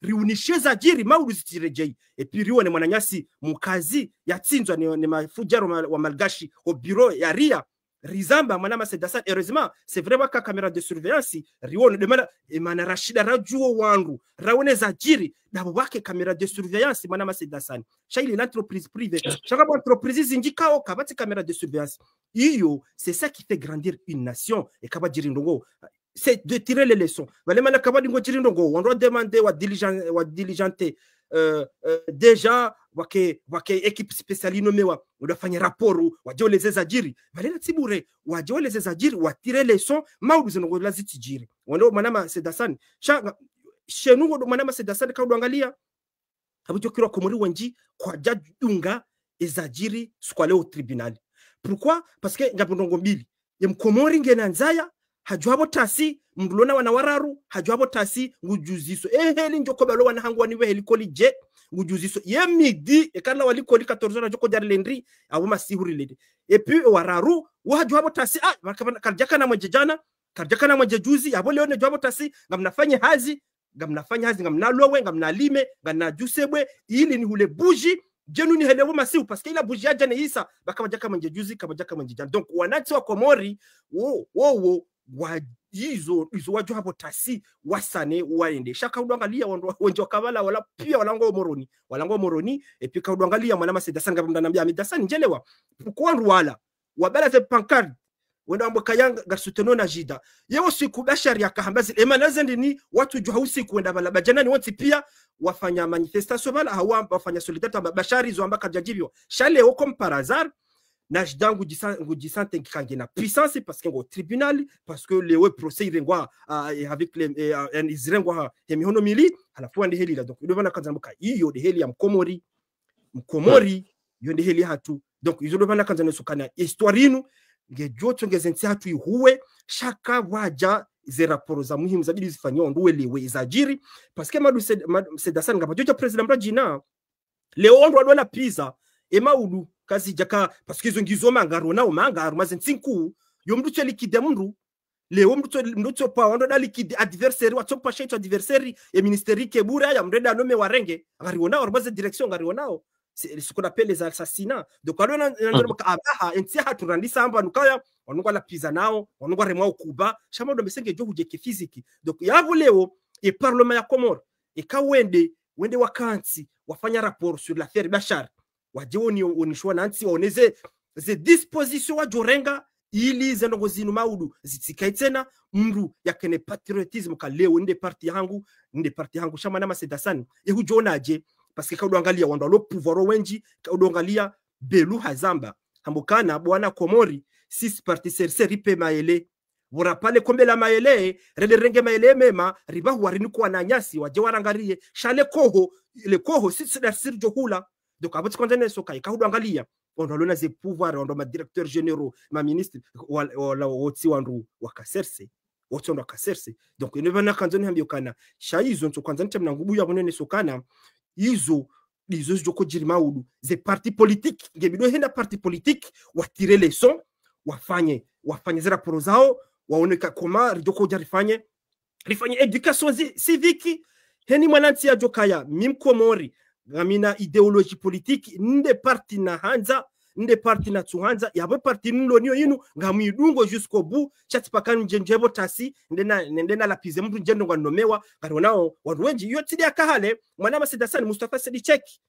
riunishe za jiri maulu zitirejei et puis rione mwananyasi mukazi yatsinzwa ne mafujaro wa malgashi au bureau ya ria rizamba mwana masedasani. Heureusement c'est vraiment ka caméra de surveillance rione demana emana Rashida rajuo wangu raone za jiri dabo wake caméra de surveillance mwana masedasani shaili l'entreprise privée chaka entreprise zinjikao kabati caméra de surveillance iyo c'est ça qui fait grandir une nation et kaba jiri ndongo c'est de tirer les leçons wale mana kaba dingo jiri ndongo on doit demander wa diligenter déjà wake équipe spéciale nomewa udafanya raporo wajoleze zajiri valena tibure wajoleze zajiri watire leçons maudu zinongo laziti jiri wando manama sedasani shanga shenugo do manama sedasani ka uangalia habujokirwa Komori wenji kwa jadunga ezajiri skwale au tribunal. Pourquoi? Parce que ngabondongo mbili ye Mkomori ngena nzaya hajuabo tasi mdulona wanawararu hajuabo tasi ngujuziso heli njoko balo wana hangu waniwe helikoli je ngujuziso ye midi ekala walikoli 14 na joko jari lendri awuma sihuri lede et puis wararu wajuabo tasi karjaka na mwejejana karjaka na mwejejuzi yabo leone juabo tasi ngamnafanya hazi ngamnalowe ngamnalime nganajusebwe ili ni hule buji jenu ni helewo masiu parce que ila buji ya jane isa bakabajaka mwejejuzi kabajaka mwejejana. Donc wanati wa Komori wo hizo waju hapo tasi wasane waende shaka udangalia wenjo kabala wala pia walango moroni et puis kaudangalia mwana masedasani ngabunda nambia Medasani njelewa pourquoi wala wabala ze pancarte wenda mbokayanga gasuteno na jida yewo siku bashari akahambazi emanazendi ni watu juhausi kuenda bala bajanani wati pia wafanya manifestation bala hawa wafanya solidarité bashari zo ambaka jajibyo shale comme par hasard najda ngujisante kangena puissance parce que au tribunal parce que le procès irengwa avec les izrengwa hemihono mili alafu ande heli la donc devana kanza mboka iyo de heli ya Mkomori yo de heli hatu donc izo devana kanza nesukana histoire inu ngejoto ngezensi hatu ihuwe shaka waja ze raporo za muhimu zabidi zifanywa nduwe lewe izajiri parce que madu sedasani ngabajoja president Mrajina leo ondwa dola pizza emaudu kazi jaka parce que izo ngizoma ngarona umanga mazentsinku yo mducho likide mundu leo mducho pa ondo dalikide adversaire wa topa sheto adversaire e ministeri kebura ya mreda nome warenge ngariona orbaze direction ngarionao c'est ce qu'on appelle les assassinats. Donc alors abaha entia turandisa amba nukaya wanunga la pizza nao wanunga remwa kuba shama ndo mesenge jo huje kifiziki. Donc yavu leo et parlement ya Comore et ka wende wakansi wafanya rapport sur l'affaire Bachar waje onishwa nansi oneze ze disposition wa jorenga ili zenongo zinu maudu zitikai tena mru yakene patriotisme ka leo nde parti yangu shama na masedasani yehujonaje parce que quand on regarde on doit le pouvoir wenji quand on regarde Belu Hazamba hambukana bwana Komori 6 parti serse ripe maele bora pale kombe la maele rede renge maele mema riba huarini kwa na nyasi waje warangarie shale koho le koho sisi da sirjo hula donc abati kondene soka quand on regarde on doit le pouvoir on doit ma directeur généraux ma ministre wala woti wandu wakaserse wote ndo kaserse donc ne bana kanzoni hambiyokana shaizo nto kwanza ntemna ngubu ya bonene sokana izo joko jirima udu ze parti politique ngebido henda parti politique watire leçon wafanye zera porozao waoneka koma joko jarifanye education civique heni mwananti ya jokaya mimkomori gamina idéologie politique nde parti na hanza nde parti na tuhanza yabo parti nulo niyo yinu ngamidungo jusqu'au bout chatipakani njenjebo tasi ndena lapize mtu njendo nganomewa karonao wanwenji yotidi akahale mwana masedasani Mustafa Sedicheki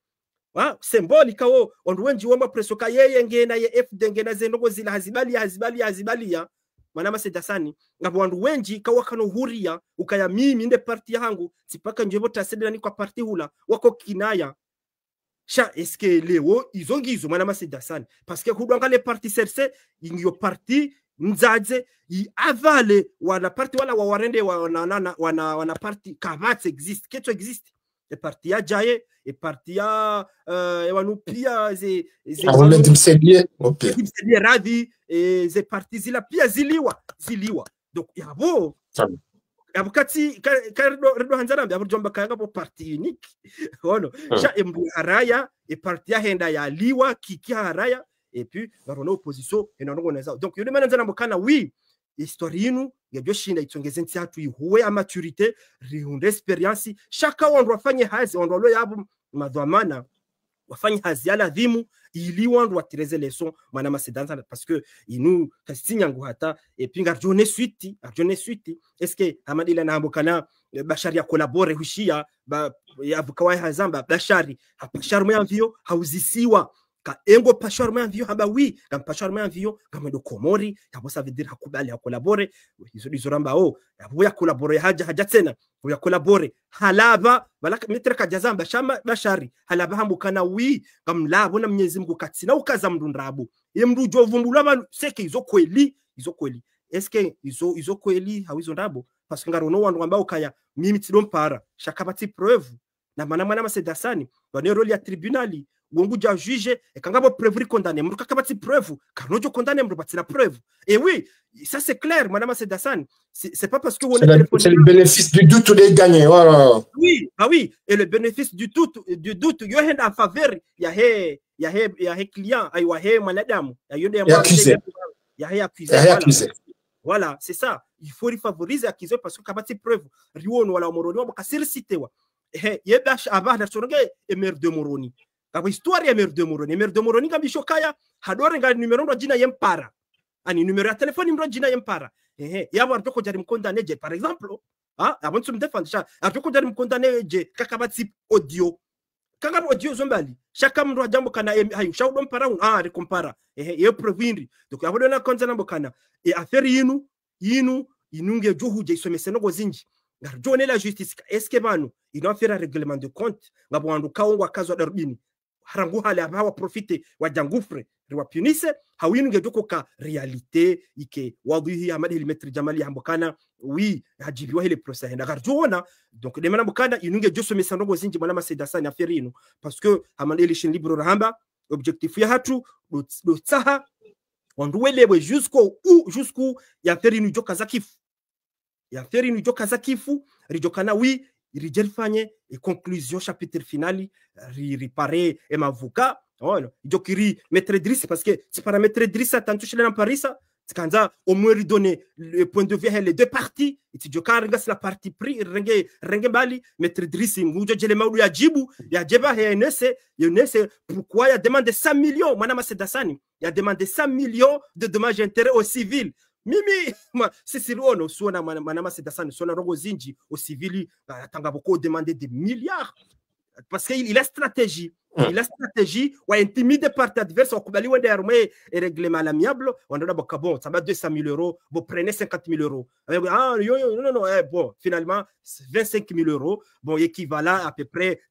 sembolika wo wanwenji womba presoka yeye ngena ye FD ngena zendogo zila hazibalia mwana masedasani ngabo wanwenji kawakano huria ukaya mimi nde parti yangu tipaka njebo tasi ndani kwa parti hula wako kinaya Cha est-ce que leo izongizo mwana masedasani parce que kudwanga le parti serse ingyo parti nzaze i avale wana parti wala warende wana parti kavat existe keto existe le parti ya jaye et parti ya wanu pia ze on dimsedie radi ze parti zila pia ziliwa donc yabo abukati kardo hanzara mbi abujomba kanga po parti unique ono cha embu haraya et parti ya henda ya liwa kiki haraya et puis barona opposition enongo neza donc yule mananzana mbokana oui histoire yinu yabyo shinda itongeze nti hatu ihuwe a maturité rihunde experience chaka wandwa fanye hazi wandwa lo yabo madhamana wafanye hazi ala dhimu ili wandu watireze leçon mwana masedanza parce que inu kasinya nguhata et puis arjone suite est-ce que amadila na ambokana Bashari ya collabore hushia yavuka wa hazamba Bashari hapashar mwanvio hauzisiwa ka engo pashar mwanvio haba wi kam pashar mwanvio kama ndo Komori yabo ça veut dire hakubali ya collabore hizo ramba yabo ya collabore haja tena ya collabore halaba balaka metreka jazamba shama Bashari halaba hambukana wi kam labo na Mwenyezi Mungu katsina ukaza mndundrabu yemru jovumbula abantu seke izo kweli est-ce que izo kweli hawizo ndabo parce que ngarono wandu ambao kaya mimi tidompara shakabati preuve na mwana masedasani wane role ya tribunali wongu ja juge et kangabo preuve condamné mruka kabati preuve kanojo condamné mrubati la preuve et oui ça c'est clair mwana masedasani c'est pas parce que on c'est le bénéfice du doute des gagnés voilà oui et le bénéfice du doute yo henda en faveur ya he client aywa he mwanadamu ya he accusé voilà c'est ça il faut favoriser accusé parce que kabati preuve riwono wala moroni wa kasircitewa yebash abahda soronge emer de moroni kaba histoire ya emer de moroni ngambisho kaya hadore nga numero ndo jina yempara ani numero ya telefoni ndo jina yempara yabo artoko jari mkondane je par exemple avant de me défendre ça artoko jari mkondane je kakabati audio kangabo audio zombali chaka mndo jambo kana hayu shaudo mpara recompara ye provindri donc yabo na konza nambo kana affaire yinu inunge juhuje isomeseno gozinji ngarjone la justice est-ce que banu ino faire un règlement de compte ngabo wandu kaongo akazo darubini harangu hale abawa profite wajangufre riwa punise hawinu ngejoko ka réalité ike wadhihi amadi limetri jamali hambokana oui hajibiwa ile procès henda garjona donc de mana bokana inunge joso mesano gozinji mwana masedasani affaire ino parce que amadi lishin libre rahamba objectif ya hatu do tsaha wandu welewe jusqu'où ya affaire ino joka zakifu rijokana oui rijelfanye et conclusion chapitre finali ripare et mavuka voilà jokiri maître Idriss parce que c'est para maître Idriss tantushile na Parisa Tkanza au moins redonner le point de vue les deux parties iti joka renga la partie pris renge bali maître Idrissi ngujo jele maudu ya jibu ya jeba yenese pourquoi il a demandé 100 millions Manama Sedasani il a demandé 100 millions de dommages et intérêts aux civils mimi sisi ono suona Manama Sedasani suona rogo zinji aux civils atanga beaucoup demander des milliards parce qu'il a stratégie. Il a stratégie, ou intimider partie adverse, ou kubali wende armé et règlement l'amiable, on a d'abord bon, ça va 200 000 euros, vous prenez 50 000 euros. Ah, non, bon, finalement, 25 000 euros, bon, équivalent à peu près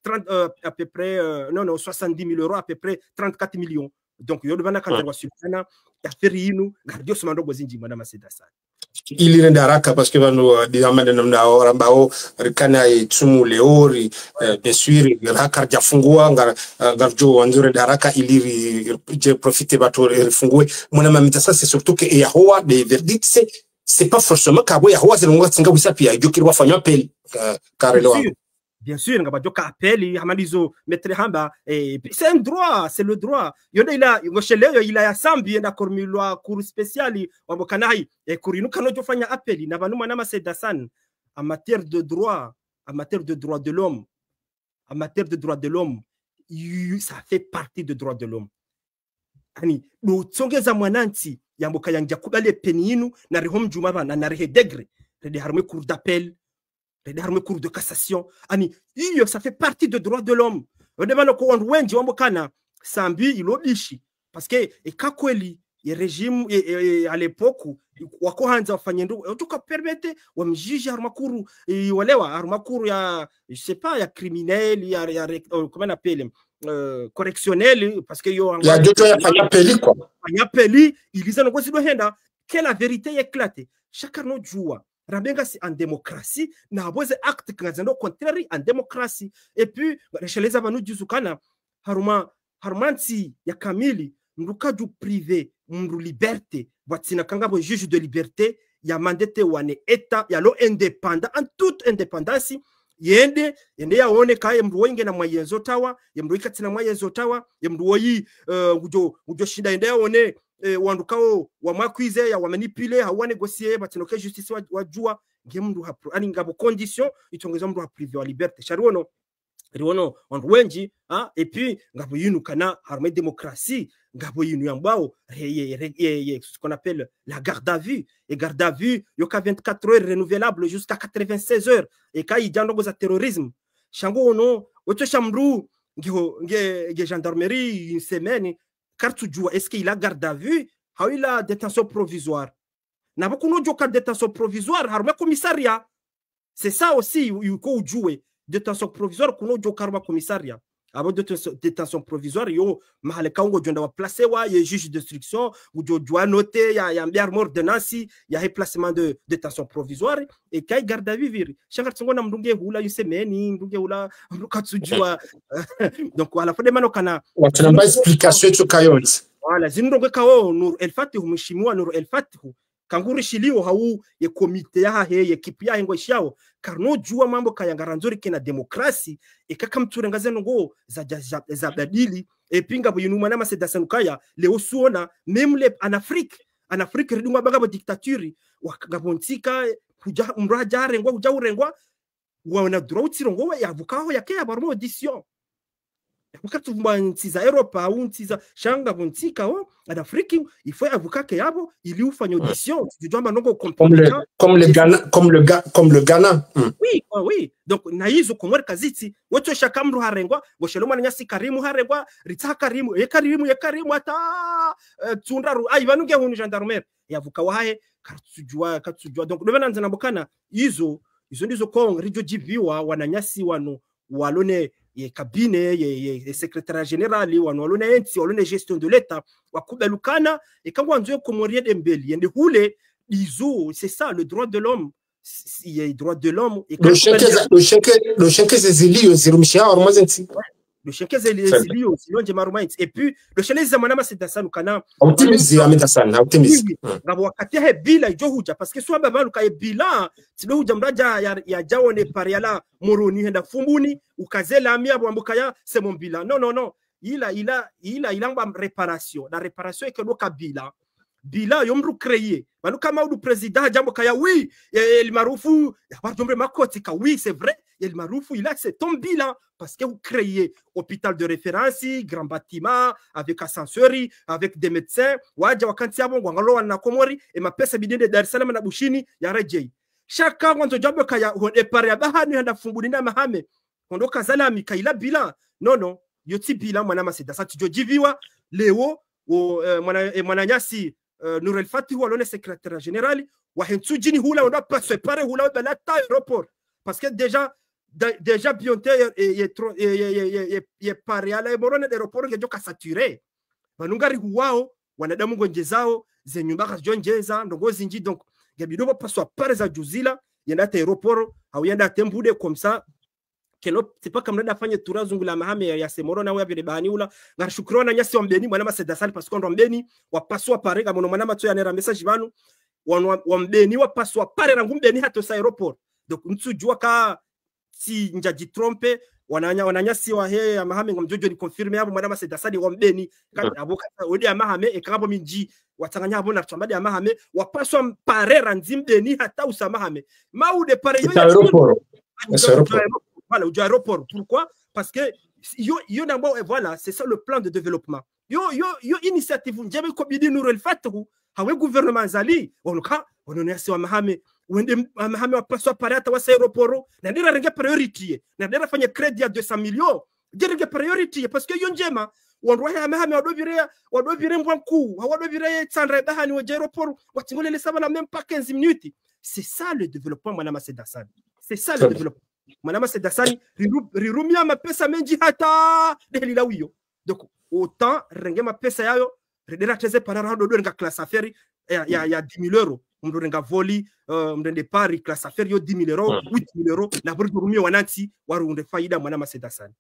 70 000 euros, à peu près 34 millions. Donc, il y a de la sultana, il y a Ferrino, Gardio Somando Gozinji, Madame Sedasani. Ili renda haraka parce que vano diamanda namna ambao rikana itumu leori bien sûr haraka jafungua ngarjo wanzure haraka ili je profiter bato rifungue mwana mamita ça c'est surtout que yahoa des verdicts c'est pas forcément kabo yahoa zilonga tsinga wisapia jokiri wafanya appel karelo. Bien sûr, on va dire qu'appel, c'est un droit, c'est le droit. Il a un sambi, il a un cours spécial, et en matière de droit, en matière de droits de l'homme, en matière de droits de l'homme, ça fait partie des droits de l'homme. Ani, no tsongeza mwananti ya mboka yanja kubale peninu na rihom jumaba na rihe degre, de harme cours d'appel. Les derniers cours de cassation, ani, ça fait partie des droits de l'homme. On demande qu'on wenji wambokana sambi ilodishi parce que et kakweli le régime à l'époque wako hanza wafanye ndugu tuka permettre wamjiji harmakuru walewa harmakuru ya je sais pas ya criminel ya comment on appelle correctionnel parce que yo ya joto ya peli quoi ya peli iliza ngozi do henda que la vérité éclate chacun no jua Rabenga c'est en démocratie, na boze acte kazano contraire en démocratie. Et puis, recheleza banu juzukana harumanti ya kamili mruka du privé mru liberté watsina kanga bo juge de liberté ya mandete wane eta ya lo indépendant en toute indépendance yende ya one kaye mru wenge na mwayenzo tawa ya mru ikatina mwayenzo tawa ya mru woyi ujo shida ende ya one wandukao wa makwize ya wamanipule hawa négocier batinoke justice wajua ngemndu hapro ani ngabo condition itongeza mndu ha privé wa liberté chariono riono wenji et puis ngabo yinu kana harme démocratie ngabo yinu yambao ce qu'on appelle la garde à vue et garde à vue yoka 24 heures renouvelable jusqu'à 96 heures et kai jandogo za terrorisme shango ono ocho shamru nge gendarmerie une semaine. Est-ce qu'il a garde à vue ou il a détention provisoire? N'a pas qu'on a détention provisoire, harma commissariat. C'est ça aussi, il faut jouer. Détention provisoire, qu'on a joué commissariat. Avant détention provisoire, yo mahaleka ngo jonda wa placer wa ye juge d'instruction ou doit noter il y a un bien mort de Nancy, il y a replacement de détention provisoire et kai garde à vue vir. Chaque seconde na mdunge hula yusemeni mdunge hula mrukatujua. Donc voilà, faut demander kana watana ba explication tu kayons. Voilà, zindoge kao Nur El Fatihu mheshimiwa Nur El Fatihu kanguri shilio hau ye komite ya he ye kipia hengo shao karno jua mambo kayangaranzuri kina demokrasi ekakamturengaze ngo za badili epinga buyinuma na masedasanukaya leo suona même en Afrique ridunga bagabo dictature wakagabontika kuja umraja rengwa kuja urengwa wana drought rongo yavukaho yake abarmo audition wakati mwanziza Europa au nziza shanga bontika en Afrique il faut avocat que yabo il ufanya audition tu dois manongo comme le Ghana. Oui donc na hizo komori kaziti wote shakamru harengwa bosheloma nyasi karimu harengwa ritsa karimu karimu ata tundaru ivanunge hunu gendarmerie yavuka wahe katujua donc ndio bananza nabokana hizo ndizo kong rijo jiviwa wananyasi wano walone ye kabine ye secrétaire général wanolona enti walone gestion de l'état wakubelukana ekangwa nzo komorie dembeli yende hule izo c'est ça le droit de l'homme il y a le droit de l'homme et le chenke zezilio zirumishia ormazenti le chenke zezilio sinon je marumaint et puis le chenke zamanama c'est dasanu kana optimisme ametasan optimisme ngabo wakati he bila ijo huja parce que soit baba luka bila tilo huja mraja ya jawone pariala moroni henda fumbuni ukazela amia bwambuka ya c'est mon bilan non il a réparation la réparation est que le kabila bila yomru créer banu kama udu président jambo kaya oui el marufu ya jombe makoti ka oui c'est vrai el marufu il a c'est ton bilan parce que vous créez hôpital de référence grand bâtiment avec ascenseur avec des médecins waja wakanti yabo ngalo wana komori e mapesa bidende Dar es Salaam na Bushini ya rejei chaka ngonzo jambo kaya e pare ya bahani handa fumbulina mahame kondoka zalami kaila bilan non yoti bilan mwana maseda sa tujojiviwa leo mwana nyasi Nourel Fati ou le secrétaire général wa hentu jini hula on doit pas séparer hula de la aéroport parce que déjà bionté est paré à l'aéroport l'aéroport que joka saturé banungari huwao wanadamu gonje zao zenyumba jonjeza ndongo zinji donc gabido pas soit par za juzila yenda aéroport au yenda tembude comme ça keno c'est pas comme nada fanye tura zungula mahame ya semoro na wewe bahani ula ngashukrona nyasi wa mbeni mwana maseda sali parce qu'on mbeni wapaswa pare kama mwana matso ya nera message banu wa mbeni wapaswa pare rangu mbeni hato sa aéroport donc nsujua ka si njaji trompe wananyasi wa he ya mahame ngomjojo ni confirmer hapo mwana maseda sali wa mbeni aboka odi ya mahame ekabo minji watanganya hapo na tambadi ya mahame wapaswa pare ranzi mbeni hata usamahame maude pare yo ya aéroport. Voilà, au aéroport. Pourquoi? Parce que voilà, c'est ça le plan de développement. Yo initiative njebe ko bidi Nourel Fatu hawe gouvernement zali onuka ononesi wa mahame wende mahame wa paso parata wa aéroport na ndira renge priority na ndira fanya credit ya 200 millions dirige priority parce que yo njema wandwa mahame wadovire mbwanku wadovire tsandra bahani wa aéroport watingolele sabala même pas 15 minutes. C'est ça le développement madame Sedassani. C'est ça le développement. Manama Sedassani rirumia mapesa menji hata delila wiyo donc autant renge mapesa yayo redera teze parara do nga classe affaire ya 10 000 euros mdorenga voli mdende pari classe affaire yo 10 000 euros 8 000 euros na burumia wananti warunde faida Manama Sedassani.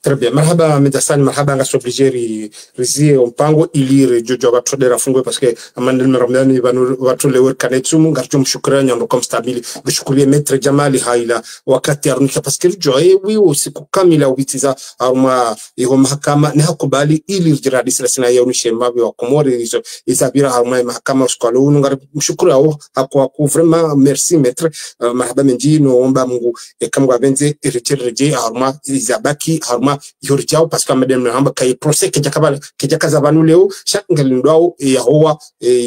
Très bien. Marhaba Medassani, marhaba nga sobligeri rizie mpango ilire jojo watu dera fungwe parce que amandel meramdani watu lewer kanetsumu ngarjum shukrani ndo comme stabili bishukuriye maître Jamali haila wakati arunika parce que joye wiwo siku kamila ubitiza aruma iho mahakama ni hakubali ili jiradi sina ya unishema wa Komori hizo isabira aruma mahakama skalo ngar mshukuru ao hapo vraiment merci maître marhaba menji no omba Mungu ekamwa benze iritirije aruma izabaki aruma yorjao parce que madame namba kay procès ke jakaza banu leo chaque ngalindwao ya hoa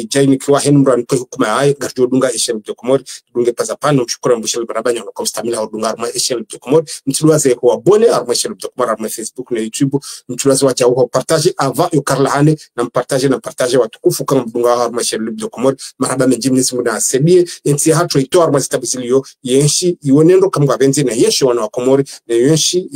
jaini kwa henbran ko hukuma ay garjo dunga eshel de Komori dunga pasa pano mshukuru mbushel barabanya no comme stamila dunga arma eshel de Komori mtuluaze ko abone arma eshel de Komori arma Facebook na YouTube mtuluaze wacha ho partager avant yo karlahane na partager watukufu kama dunga arma eshel de Komori maraba menjimni simu na sedie ensi hatro ito arma stabilio yenshi yonendo kama benzi na yeshi wana wa Komori na yenshi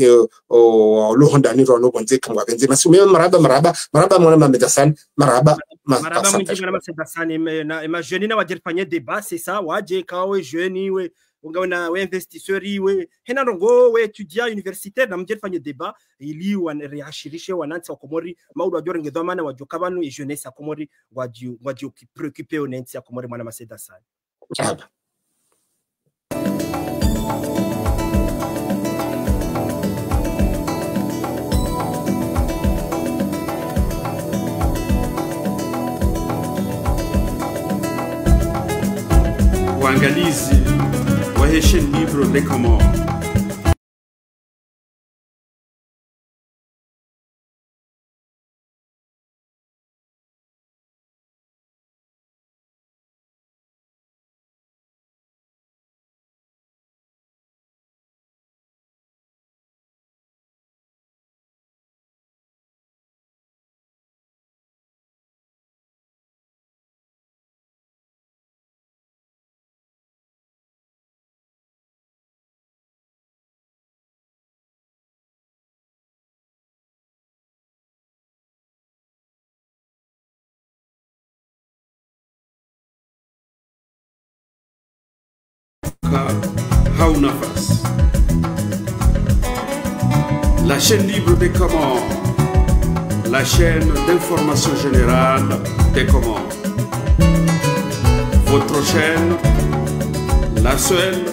lohonda ni rono bonze kama benzi masume maraba mwana Medassani maraba mwingi mwana Sedassani ma jeune na wajerfanye débat c'est ça waje kawe jeune we ungaona we investisseur we hena rongo we étudiant universitaire na mjerfanye débat ili wanreashirishe wanansi wa Komori maudu wajorenge dhamana wajokabanu et jeunesse ya Komori waji preoccuper onensi ya Komori mwana Sedassani. Uangalizi wa Haitian Libre des Comores. Haounafas. La chaîne libre des Comores, la chaîne d'information générale des Comores. Votre chaîne, la seule